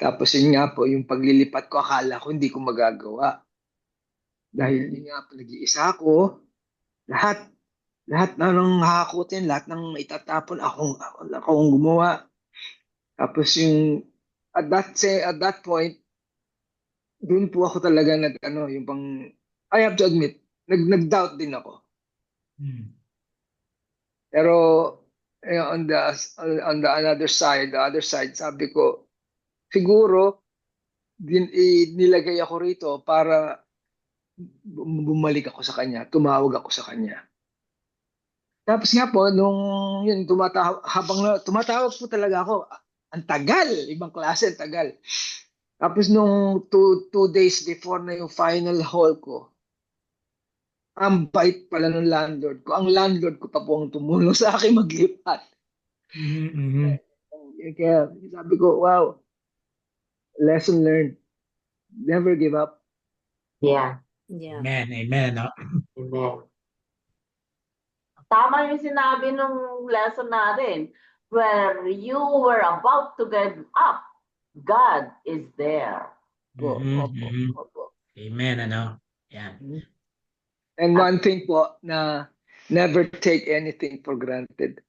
Tapos yun nga po, yung paglilipat ko, akala ko hindi ko magagawa. Dahil yun nga po, nag-iisa ako, lahat na nang hakutin, lahat ng itatapon, akong gumawa. Tapos yung, at that point, doon po ako talaga yung pang, I have to admit, nag-doubt din ako. Pero, on the other side, sabi ko, siguro, nilagay ako rito para bumalik ako sa kanya, tumawag ako sa kanya. Tapos nga po, nung yun, tumatawag po talaga ako, ang tagal, ibang klase, ang tagal. Tapos nung 2 days before na yung final haul ko, ang bait pala ng landlord ko. Ang landlord ko pa po ang tumulong sa akin maglipat. Kaya sabi ko, wow, lesson learned. Never give up. Yeah. Amen. No? Amen. Tama yung sinabi nung lesson natin. Where you were about to give up, God is there. Amen, Yan. And one thing po na never take anything for granted.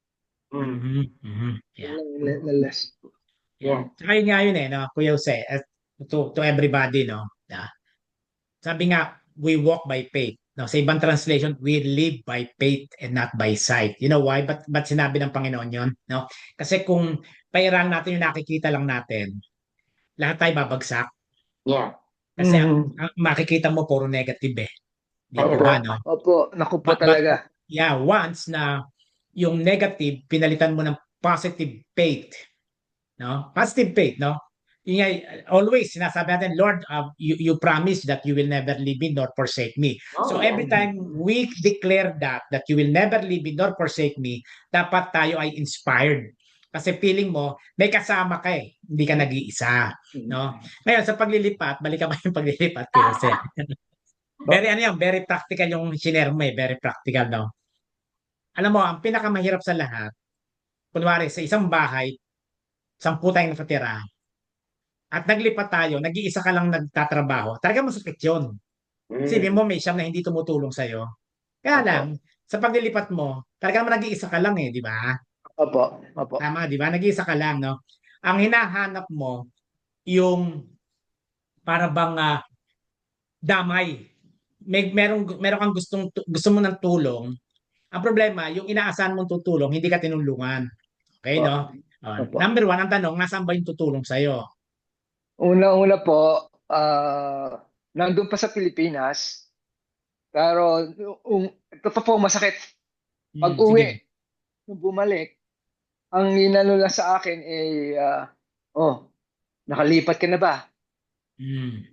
Yeah. Less po. Yeah. Saka yun nga yun no, Kuya Jose, to everybody, no? Sabi nga, we walk by faith. No, sa ibang translation, we live by faith and not by sight. You know why? Ba't sinabi ng Panginoon yon? No? Kasi kung pairalan natin yung nakikita lang natin, lahat tayo babagsak. Yeah. Kasi ang makikita mo puro negative eh. Di Opo. ba, no? Opo, naku po talaga. Yeah, once na yung negative, pinalitan mo ng positive faith. No? Positive faith, no? Yun nga, always sinasabi natin, Lord, you promise that you will never leave me nor forsake me. So every time we declare that you will never leave me nor forsake me, dapat tayo ay inspired. Kasi feeling mo, may kasama ka eh. Hindi ka nag-iisa. No? Ngayon, sa paglilipat, balikan mo yung paglilipat. Kasi, very practical yung share mo eh. Very practical, no? Alam mo, ang pinakamahirap sa lahat, kunwari, sa isang bahay, 10 tayong nakatira, at naglipat tayo, nag-iisa ka lang nagtatrabaho, talaga masakit yun. Sabi mo, may siyam na hindi tumutulong sa'yo. Kaya lang, sa paglilipat mo, talaga naman nag-iisa ka lang eh, di ba? Opo. Tama, di ba? Nag-iisa ka lang, no? Ang hinahanap mo, yung para bang damay. Meron kang gusto mo ng tulong. Ang problema, yung inaasahan mong tutulong, hindi ka tinulungan. Okay, no? Number 1, ang tanong, nasaan ba yung tutulong sa'yo? Una-una po, nandun pa sa Pilipinas. Pero ito pa po masakit. Pag uwi, nung bumalik, ang inano lang sa akin ay, nakalipat ka na ba? Yung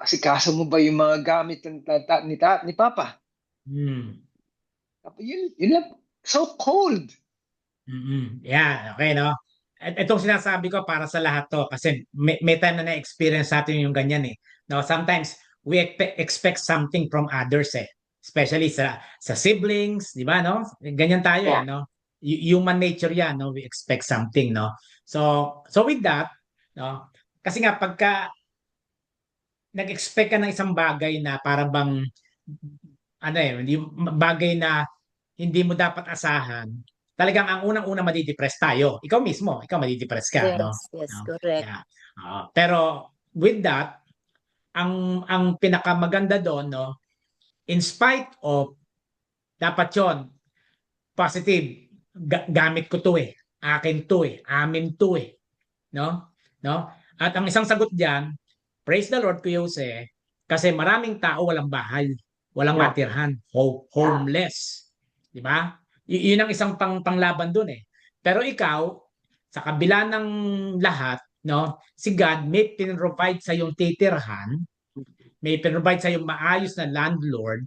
asikaso mo ba yung mga gamit ni Papa? Yun lang. So cold. Yeah, okay, no? At itong sinasabi ko para sa lahat to kasi may time na na-experience natin yung ganyan eh. No, sometimes we expect something from others eh. Especially sa siblings, di ba, no? Ganyan tayo eh, no? Human nature yan, no? We expect something, no? So with that, no? Kasi nga pagka nag-expect ka ng isang bagay na para bang bagay na hindi mo dapat asahan, talagang ang unang-una madidepress tayo. Ikaw mismo, ikaw madidepress ka, Yes, no? yes, No? correct. Yeah. Pero with that, ang pinakamaganda doon, no, in spite of dapat 'yon positive, gamit ko 'to eh, akin 'to eh, amin 'to eh, no? At ang isang sagot diyan, praise the Lord, Kuya Jose, kasi maraming tao walang bahay, walang matirhan, homeless, di ba? Yun ang isang panglaban doon eh. Pero ikaw, sa kabila ng lahat, no, si God may provide sa yung titirhan, may provide sa yung maayos na landlord,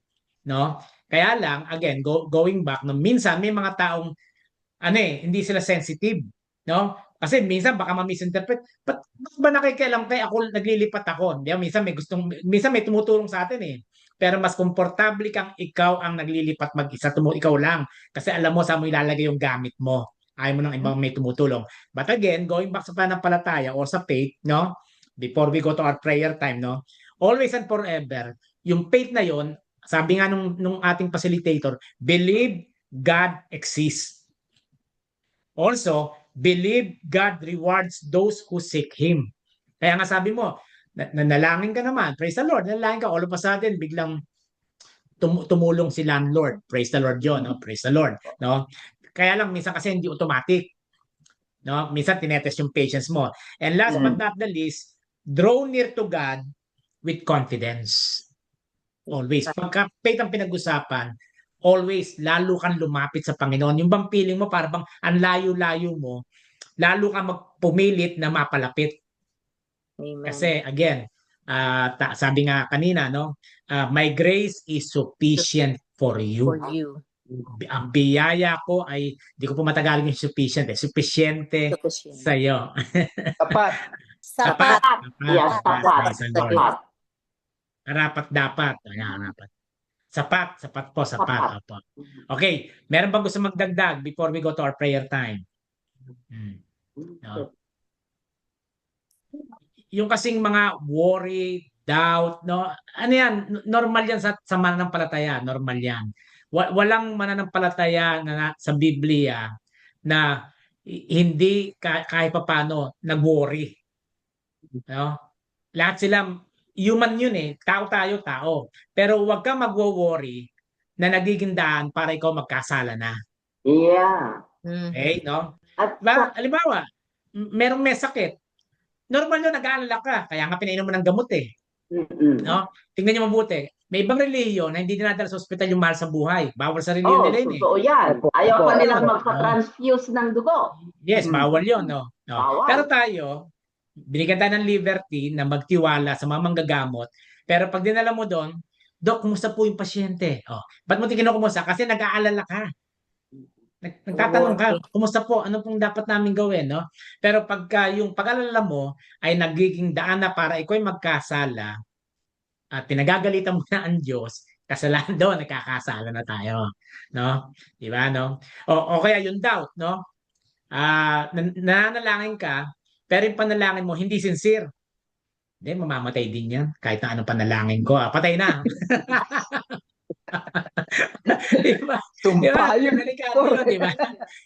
no? Kaya lang, again, going back, no, minsan may mga taong hindi sila sensitive, no? Kasi minsan baka ma-misinterpret, ba't ba nakikialam kayo, ako naglilipat ako? Di ba? Minsan may tumutulong sa atin eh. Pero mas komportable kang ikaw ang naglilipat mag-isa, ikaw lang. Kasi alam mo saan mo ilalagay yung gamit mo. Ayaw mo ng ibang may tumutulong. But again, going back sa pananampalataya or sa faith, no? Before we go to our prayer time, no? Always and forever, yung faith na yon, sabi nga nung ating facilitator, believe God exists. Also, believe God rewards those who seek Him. Kaya nga sabi mo, nanalangin ka naman, praise the Lord, nanalangin ka, all of a sudden, biglang tumulong si landlord. Praise the Lord yun, no? Praise the Lord. No? Kaya lang, minsan kasi hindi automatic. No? Minsan tinetest yung patience mo. And last but not the least, draw near to God with confidence. Always. Pagka faith ang pinag-usapan, always, lalo kang lumapit sa Panginoon. Yung bang feeling mo, parang ang layo-layo mo, lalo kang magpumilit na mapalapit. Amen. Kasi, again, sabi nga kanina, no, my grace is sufficient for you. For you. Ang biyaya ko ay, di ko po matagalog yung sufficient, sufficiente sa'yo. Sapat. Sapat. Yes, sapat. Karapat dapat. Sapat po. Okay, meron bang gusto magdagdag before we go to our prayer time? No. Yung kasing mga worry, doubt, no? Ano yan? Normal yan sa mananampalataya. Normal yan. Walang mananampalataya na sa Biblia na hindi kahit paano nag-worry. No? Lahat sila human yun eh. Tao tayo, tao. Pero huwag ka magwo-worry na nagiging daan para ikaw magkasala na. Yeah. Okay, no? At Halimbawa, merong may sakit. Normal yun, nag-aalala ka. Kaya nga pinainom mo ng gamot eh. No? Tingnan niyo mabuti. May ibang relihiyon na hindi dinadala sa ospital yung mahal sa buhay. Bawal sa relihiyon nila yun eh. totoo yan. Ayaw pa nilang Bawal. magpa-transfuse ng dugo. Yes, bawal yun. No? Bawal. Pero tayo, binigyan tayo ng liberty na magtiwala sa mga manggagamot. Pero pag dinala mo doon, Dok, kumusta po yung pasyente? Ba't mo kinukumusta? Kasi nag-aalala ka. Nagtatanong ka, kumusta po? Ano pong dapat namin gawin? No? Pero pagka yung pag-alala mo ay nagiging daan na para ikaw ay magkasala at pinagagalitan mo na ang Diyos, kasalanan doon, nagkakasala na tayo. No? Di ba? No? O kaya yung doubt, no? Nananalangin ka, pero yung panalangin mo hindi sincere. Hindi, mamamatay din yan. Kahit na anong panalangin ko. Patay na. Diba? Tumpayan. Delikado yun, diba?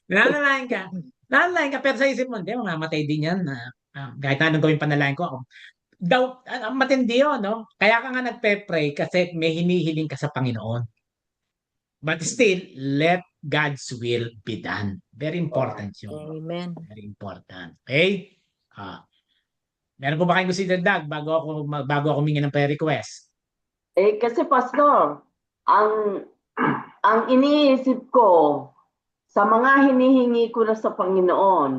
Nananalangin ka, pero sa isip mo, hindi, mamamatay din yan. Kahit na anong gawin panalangin ko. Daw, matindi yun, no? Kaya ka nga nagpe-pray kasi may hinihiling ka sa Panginoon. But still, let God's will be done. Very important yun. Amen. Very important. Okay? Meron po ba kayong gusto idagdag bago ako humingi ng prayer request? Kasi Pastor, ang iniisip ko sa mga hinihingi ko na sa Panginoon,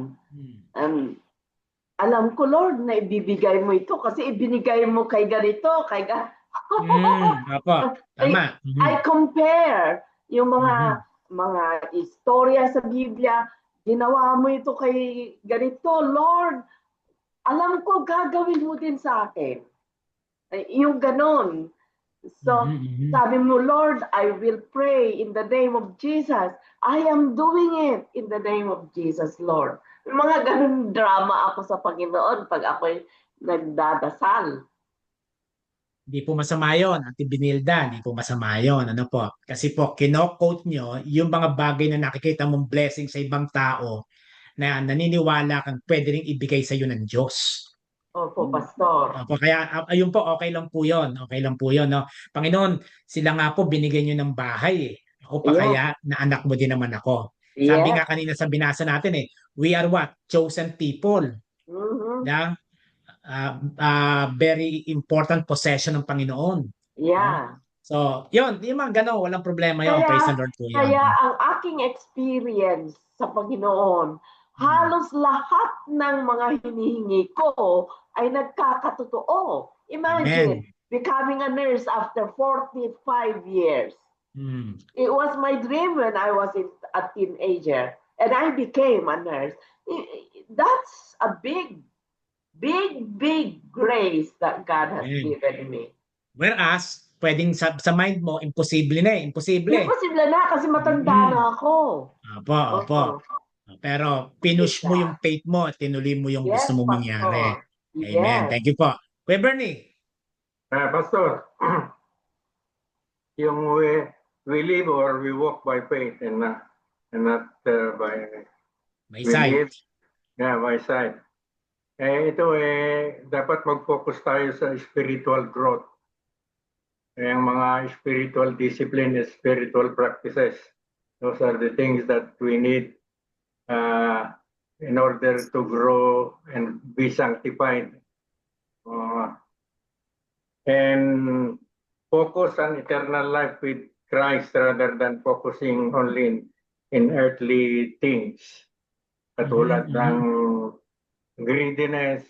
alam ko, Lord, na ibibigay mo ito kasi ibinigay mo kay ganito, kay Apo, tama. I compare yung mga istorya sa Biblia, ginawa mo ito kay ganito, Lord, alam ko gagawin mo din sa akin. Yung ganon. So, sabi mo, Lord, I will pray in the name of Jesus. I am doing it in the name of Jesus, Lord. Mga ganun drama ako sa Panginoon pag ako'y nagdadasal. Hindi po masama yun, Ate Binilda. Hindi po masama yun. Ano po? Kasi po, kino-quote nyo yung mga bagay na nakikita mong blessing sa ibang tao na naniniwala kang pwede rin ibigay sa iyo ng Diyos. Opo, Pastor. Opo, kaya ayun po, okay lang po yun. Okay lang po yun. No? Panginoon, sila nga po binigyan nyo ng bahay. Ako pa kaya na anak mo din naman ako. Sabi nga kanina sa binasa natin we are what? Chosen people. Na? Very important possession ng Panginoon. Yeah. So, yun, yung mga gano'n, walang problema yun. Praise the Lord po yun. Kaya ang aking experience sa Panginoon, halos lahat ng mga hinihingi ko ay nagkakatotoo. Imagine, becoming a nurse after 45 years. It was my dream when I was a teenager and I became a nurse. That's a big grace that God has given me. Whereas, pwedeng sa mind mo, imposible na Imposible. Imposible na kasi matanda na ako. Opo. Pero pinush mo yung faith mo at tinuloy mo yung gusto mo mangyari. Amen. Thank you po. Kuya Bernie. Pastor, yung we live or we walk by faith and not by sight. By sight. Dapat mag-focus tayo sa spiritual growth. Yung mga spiritual discipline and spiritual practices. Those are the things that we need in order to grow and be sanctified. And focus on eternal life with Christ rather than focusing only in earthly things. Katulad ng greediness,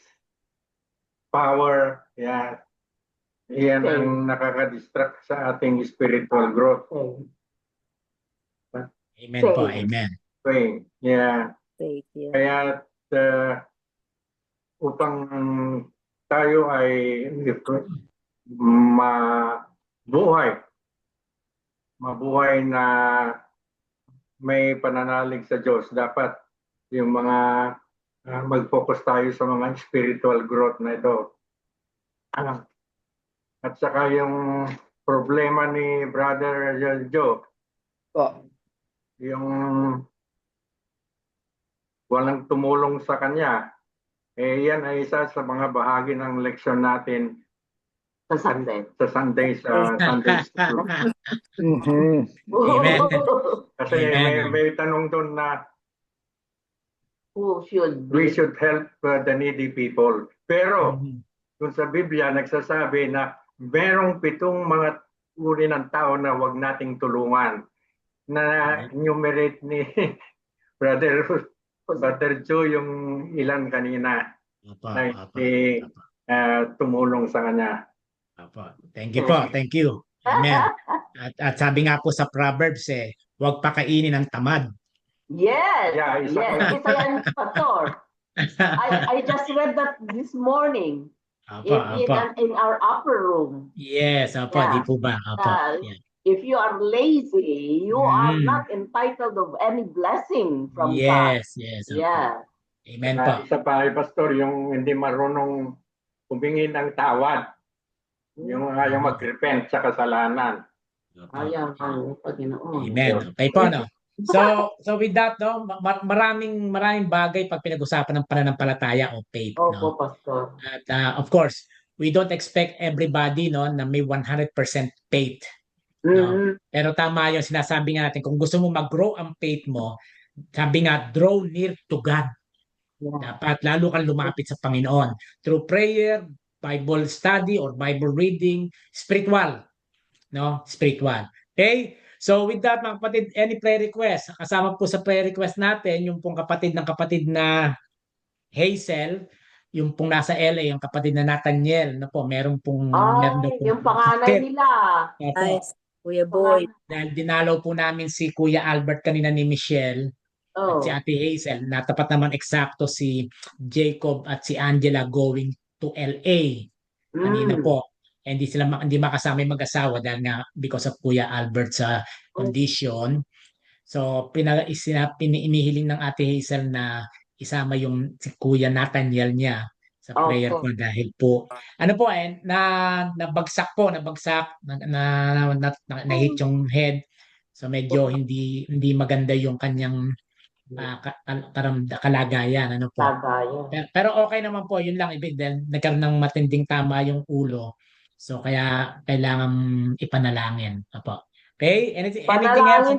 power, yan ang nakaka-distract sa ating spiritual growth. Amen po, amen. Yeah. Kaya upang tayo ay mabuhay na may pananalig sa Diyos, dapat yung mga mag-focus tayo sa mga spiritual growth na ito. At saka yung problema ni Brother Joe, yung walang tumulong sa kanya, yan ay isa sa mga bahagi ng leksyon natin Sa Sunday. Sa Sunday school. Amen. Kasi Amen. may tanong doon na Who should we should help the needy people. Pero Mhm. dun sa Biblia nagsasabi na merong 7 mga uri ng tao na wag nating tulungan. Na enumerate ni Brother Joe yung ilan kanina Apa, na apa, hindi tumulong sa kanya. apa. Thank you po. Thank you. Amen. At sabi nga po sa Proverbs huwag pakainin ng tamad. Yes, Yeah, isa yes. pa. Isa yan, Pastor. I just read that this morning Apa, apa. in our upper room. Yes, apa, Yeah. di po ba? Apa. Uh, Yeah. If you are lazy, you are not entitled of any blessing from God. Yes, yes. Apa. Yeah. Amen po. Isa pa, Pastor, yung hindi marunong humingi ng tawad. Yung ayaw mag-repent sa kasalanan. Ayaw ang Panginoon. Amen. Okay po, no? So with that, no, maraming bagay pag pinag-usapan ng pananampalataya o faith, Opo, no? Pastor. At of course, we don't expect everybody, no, na may 100% faith, no? Pero tama yung sinasabi nga natin, kung gusto mo mag-grow ang faith mo, sabi nga, draw near to God. Dapat lalo kang lumapit sa Panginoon through prayer, Bible study or Bible reading, spiritual, no? Spiritual. Okay? So with that, mga kapatid, any prayer request? Kasama po sa prayer request natin yung pong kapatid na Hazel, yung pong nasa LA, yung kapatid na Nathaniel, na po, meron daw pong Yung panganay sakit. nila. Opo. Nice. Kuya Boy. Dahil dinalaw po namin si Kuya Albert kanina ni Michelle at si Ate Hazel, natapat naman eksakto si Jacob at si Angela going to LA kanina po. Hindi makasama yung mag-asawa dahil nga because of Kuya Albert sa condition. So inihiling ng Ate Hazel na isama yung si Kuya Nathaniel niya sa prayer ko dahil po nabagsak na-hit yung head. So medyo hindi maganda yung kanyang kalagayan, ano po. Pero okay naman po, yun lang, dahil nagkaroon ng matinding tama yung ulo. So kaya kailangan ipanalangin. Apo. Okay? Anything else?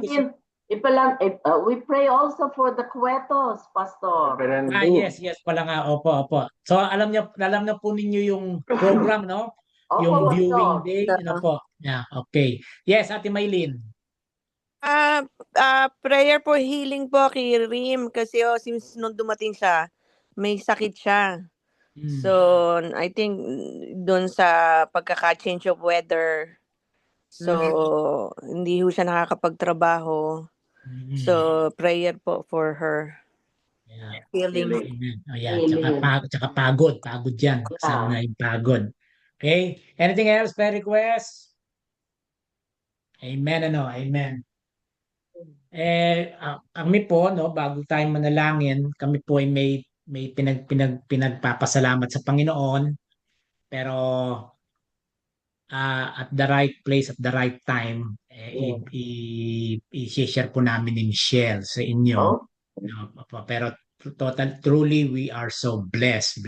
We pray also for the Cuetos, Pastor. Yes pala nga. Opo. So alam niyo po ninyo yung program, no? Yung Opo, viewing Pastor. day, ano po. Yeah, okay. Yes, Ate Maylin. Prayer for healing po kay Rim kasi since nung dumating siya, may sakit siya. So, I think doon sa pagkaka-change of weather, so hindi ho siya nakakapagtrabaho. So, prayer po for her. Yeah. Healing. Amen. Oh, yeah. Tsaka pagod yan. Kasama na yung pagod. Okay? Anything else? Prayer request? Amen. Amen. Kami po, no, bago tayo manalangin, kami po ay may pinagpapasalamat sa Panginoon, pero at the right place at the right time, i-share po namin ni Michelle sa inyo. No, pero truly we are so blessed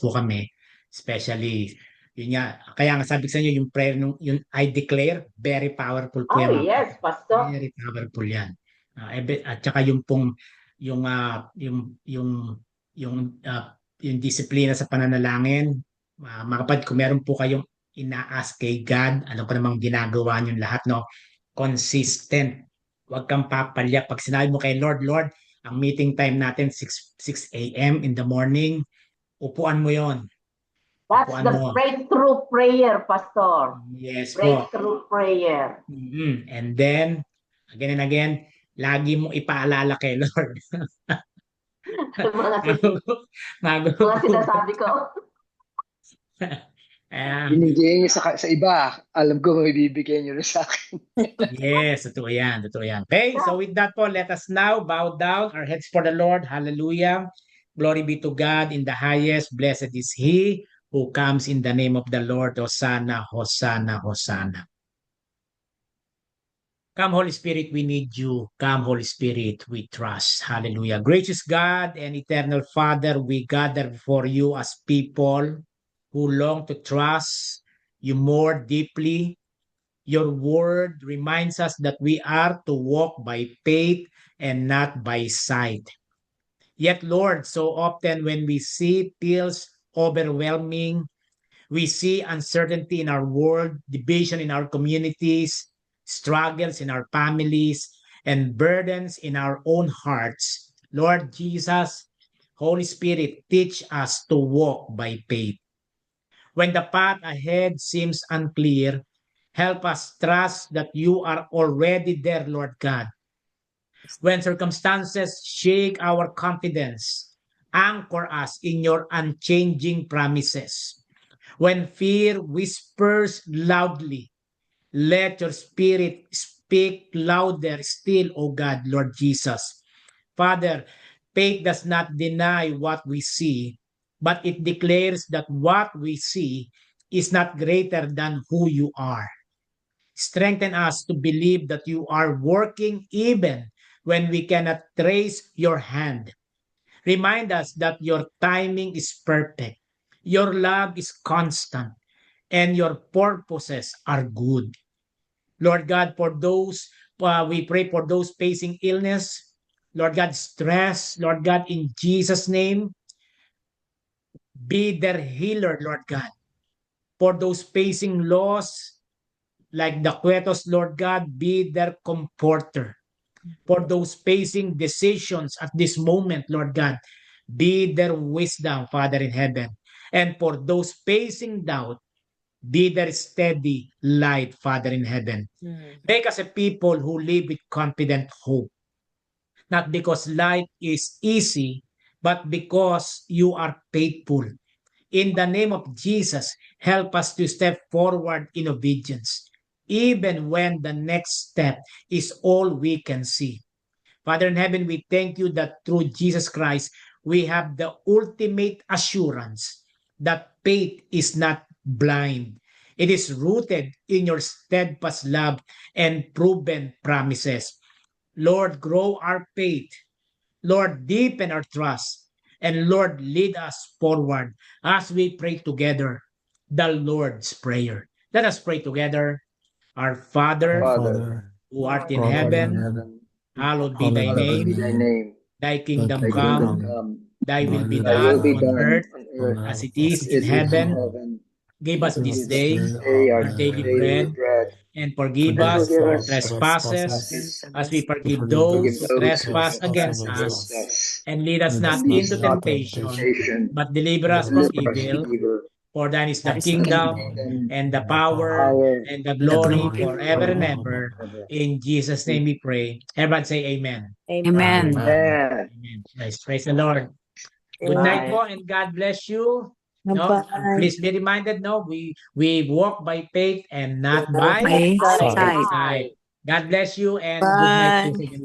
po kami, especially yun nga, kaya nga sabi ko sa inyo yung prayer yung I declare, very powerful po yan. Yes, Pastor. Very powerful yan. At saka yung disiplina sa pananalangin, mga kapatid, kung meron po kayong ina-ask kay God, alam ko namang ginagawa niyo lahat, no? Consistent. Huwag kang papalya. Pag sinabi mo kay Lord, ang meeting time natin 6 a.m. in the morning, upuan mo yon. That's the breakthrough prayer, Pastor. Yes po. Breakthrough prayer. And then, again and again, lagi mong ipaalala kay Lord. Mga sinasabi ko. Binigay niyo sa iba, alam ko may bibigyan niyo rin sa akin. Yes, totoo yan. Okay, so with that po, let us now bow down our heads for the Lord. Hallelujah. Glory be to God in the highest. Blessed is He who comes in the name of the Lord. Hosanna, Hosanna, Hosanna. Come, Holy Spirit, we need you. Come, Holy Spirit, we trust. Hallelujah. Gracious God and eternal Father, we gather before you as people who long to trust you more deeply. Your word reminds us that we are to walk by faith and not by sight. Yet, Lord, so often when we see feels overwhelming, we see uncertainty in our world, division in our communities, struggles in our families, and burdens in our own hearts. Lord Jesus, Holy Spirit, teach us to walk by faith. When the path ahead seems unclear, help us trust that you are already there, Lord God. When circumstances shake our confidence, anchor us in your unchanging promises. When fear whispers loudly, let your spirit speak louder still, O God, Lord Jesus. Father, faith does not deny what we see, but it declares that what we see is not greater than who you are. Strengthen us to believe that you are working even when we cannot trace your hand. Remind us that your timing is perfect, your love is constant, and your purposes are good. Lord God, for those, we pray for those facing illness, Lord God, stress, Lord God, in Jesus' name, be their healer, Lord God. For those facing loss, like the Cuetos, Lord God, be their comforter. For those facing decisions at this moment, Lord God, be their wisdom, Father in heaven. And for those facing doubt, be their steady light, Father in heaven. Make us a people who live with confident hope. Not because life is easy, but because you are faithful. In the name of Jesus, help us to step forward in obedience, even when the next step is all we can see. Father in heaven, we thank you that through Jesus Christ, we have the ultimate assurance that faith is not blind. It is rooted in your steadfast love and proven promises. Lord, grow our faith. Lord, deepen our trust. And Lord, lead us forward as we pray together the Lord's Prayer. Let us pray together. Our Father, Father, who art in who art in heaven, heaven, hallowed be thy hallowed be name. thy name. Thy kingdom Thy come, kingdom thy will be Thy done will be on done earth on as earth it is in heaven. Give us Give this us this day day our daily bread, and forgive Forgive us us our our trespasses as we We forgive forgive those those who who trespass trespass against against us. us. And lead us Lead not us not into into temptation, temptation, but deliver us from deliver us evil. from evil. For thine is the Thy is the kingdom, kingdom, and the and the power, power, and the and the glory glory forever and forever and ever. ever. In Jesus' name we pray. Everybody say amen. Amen. Amen. Amen. Nice. Praise the Lord. Good night Bye. po, and God bless you. No, Bye. please be reminded, no, we walk by faith and not by By Bye. sight. sight. God bless you and good night Bye. po sa inyo lahat.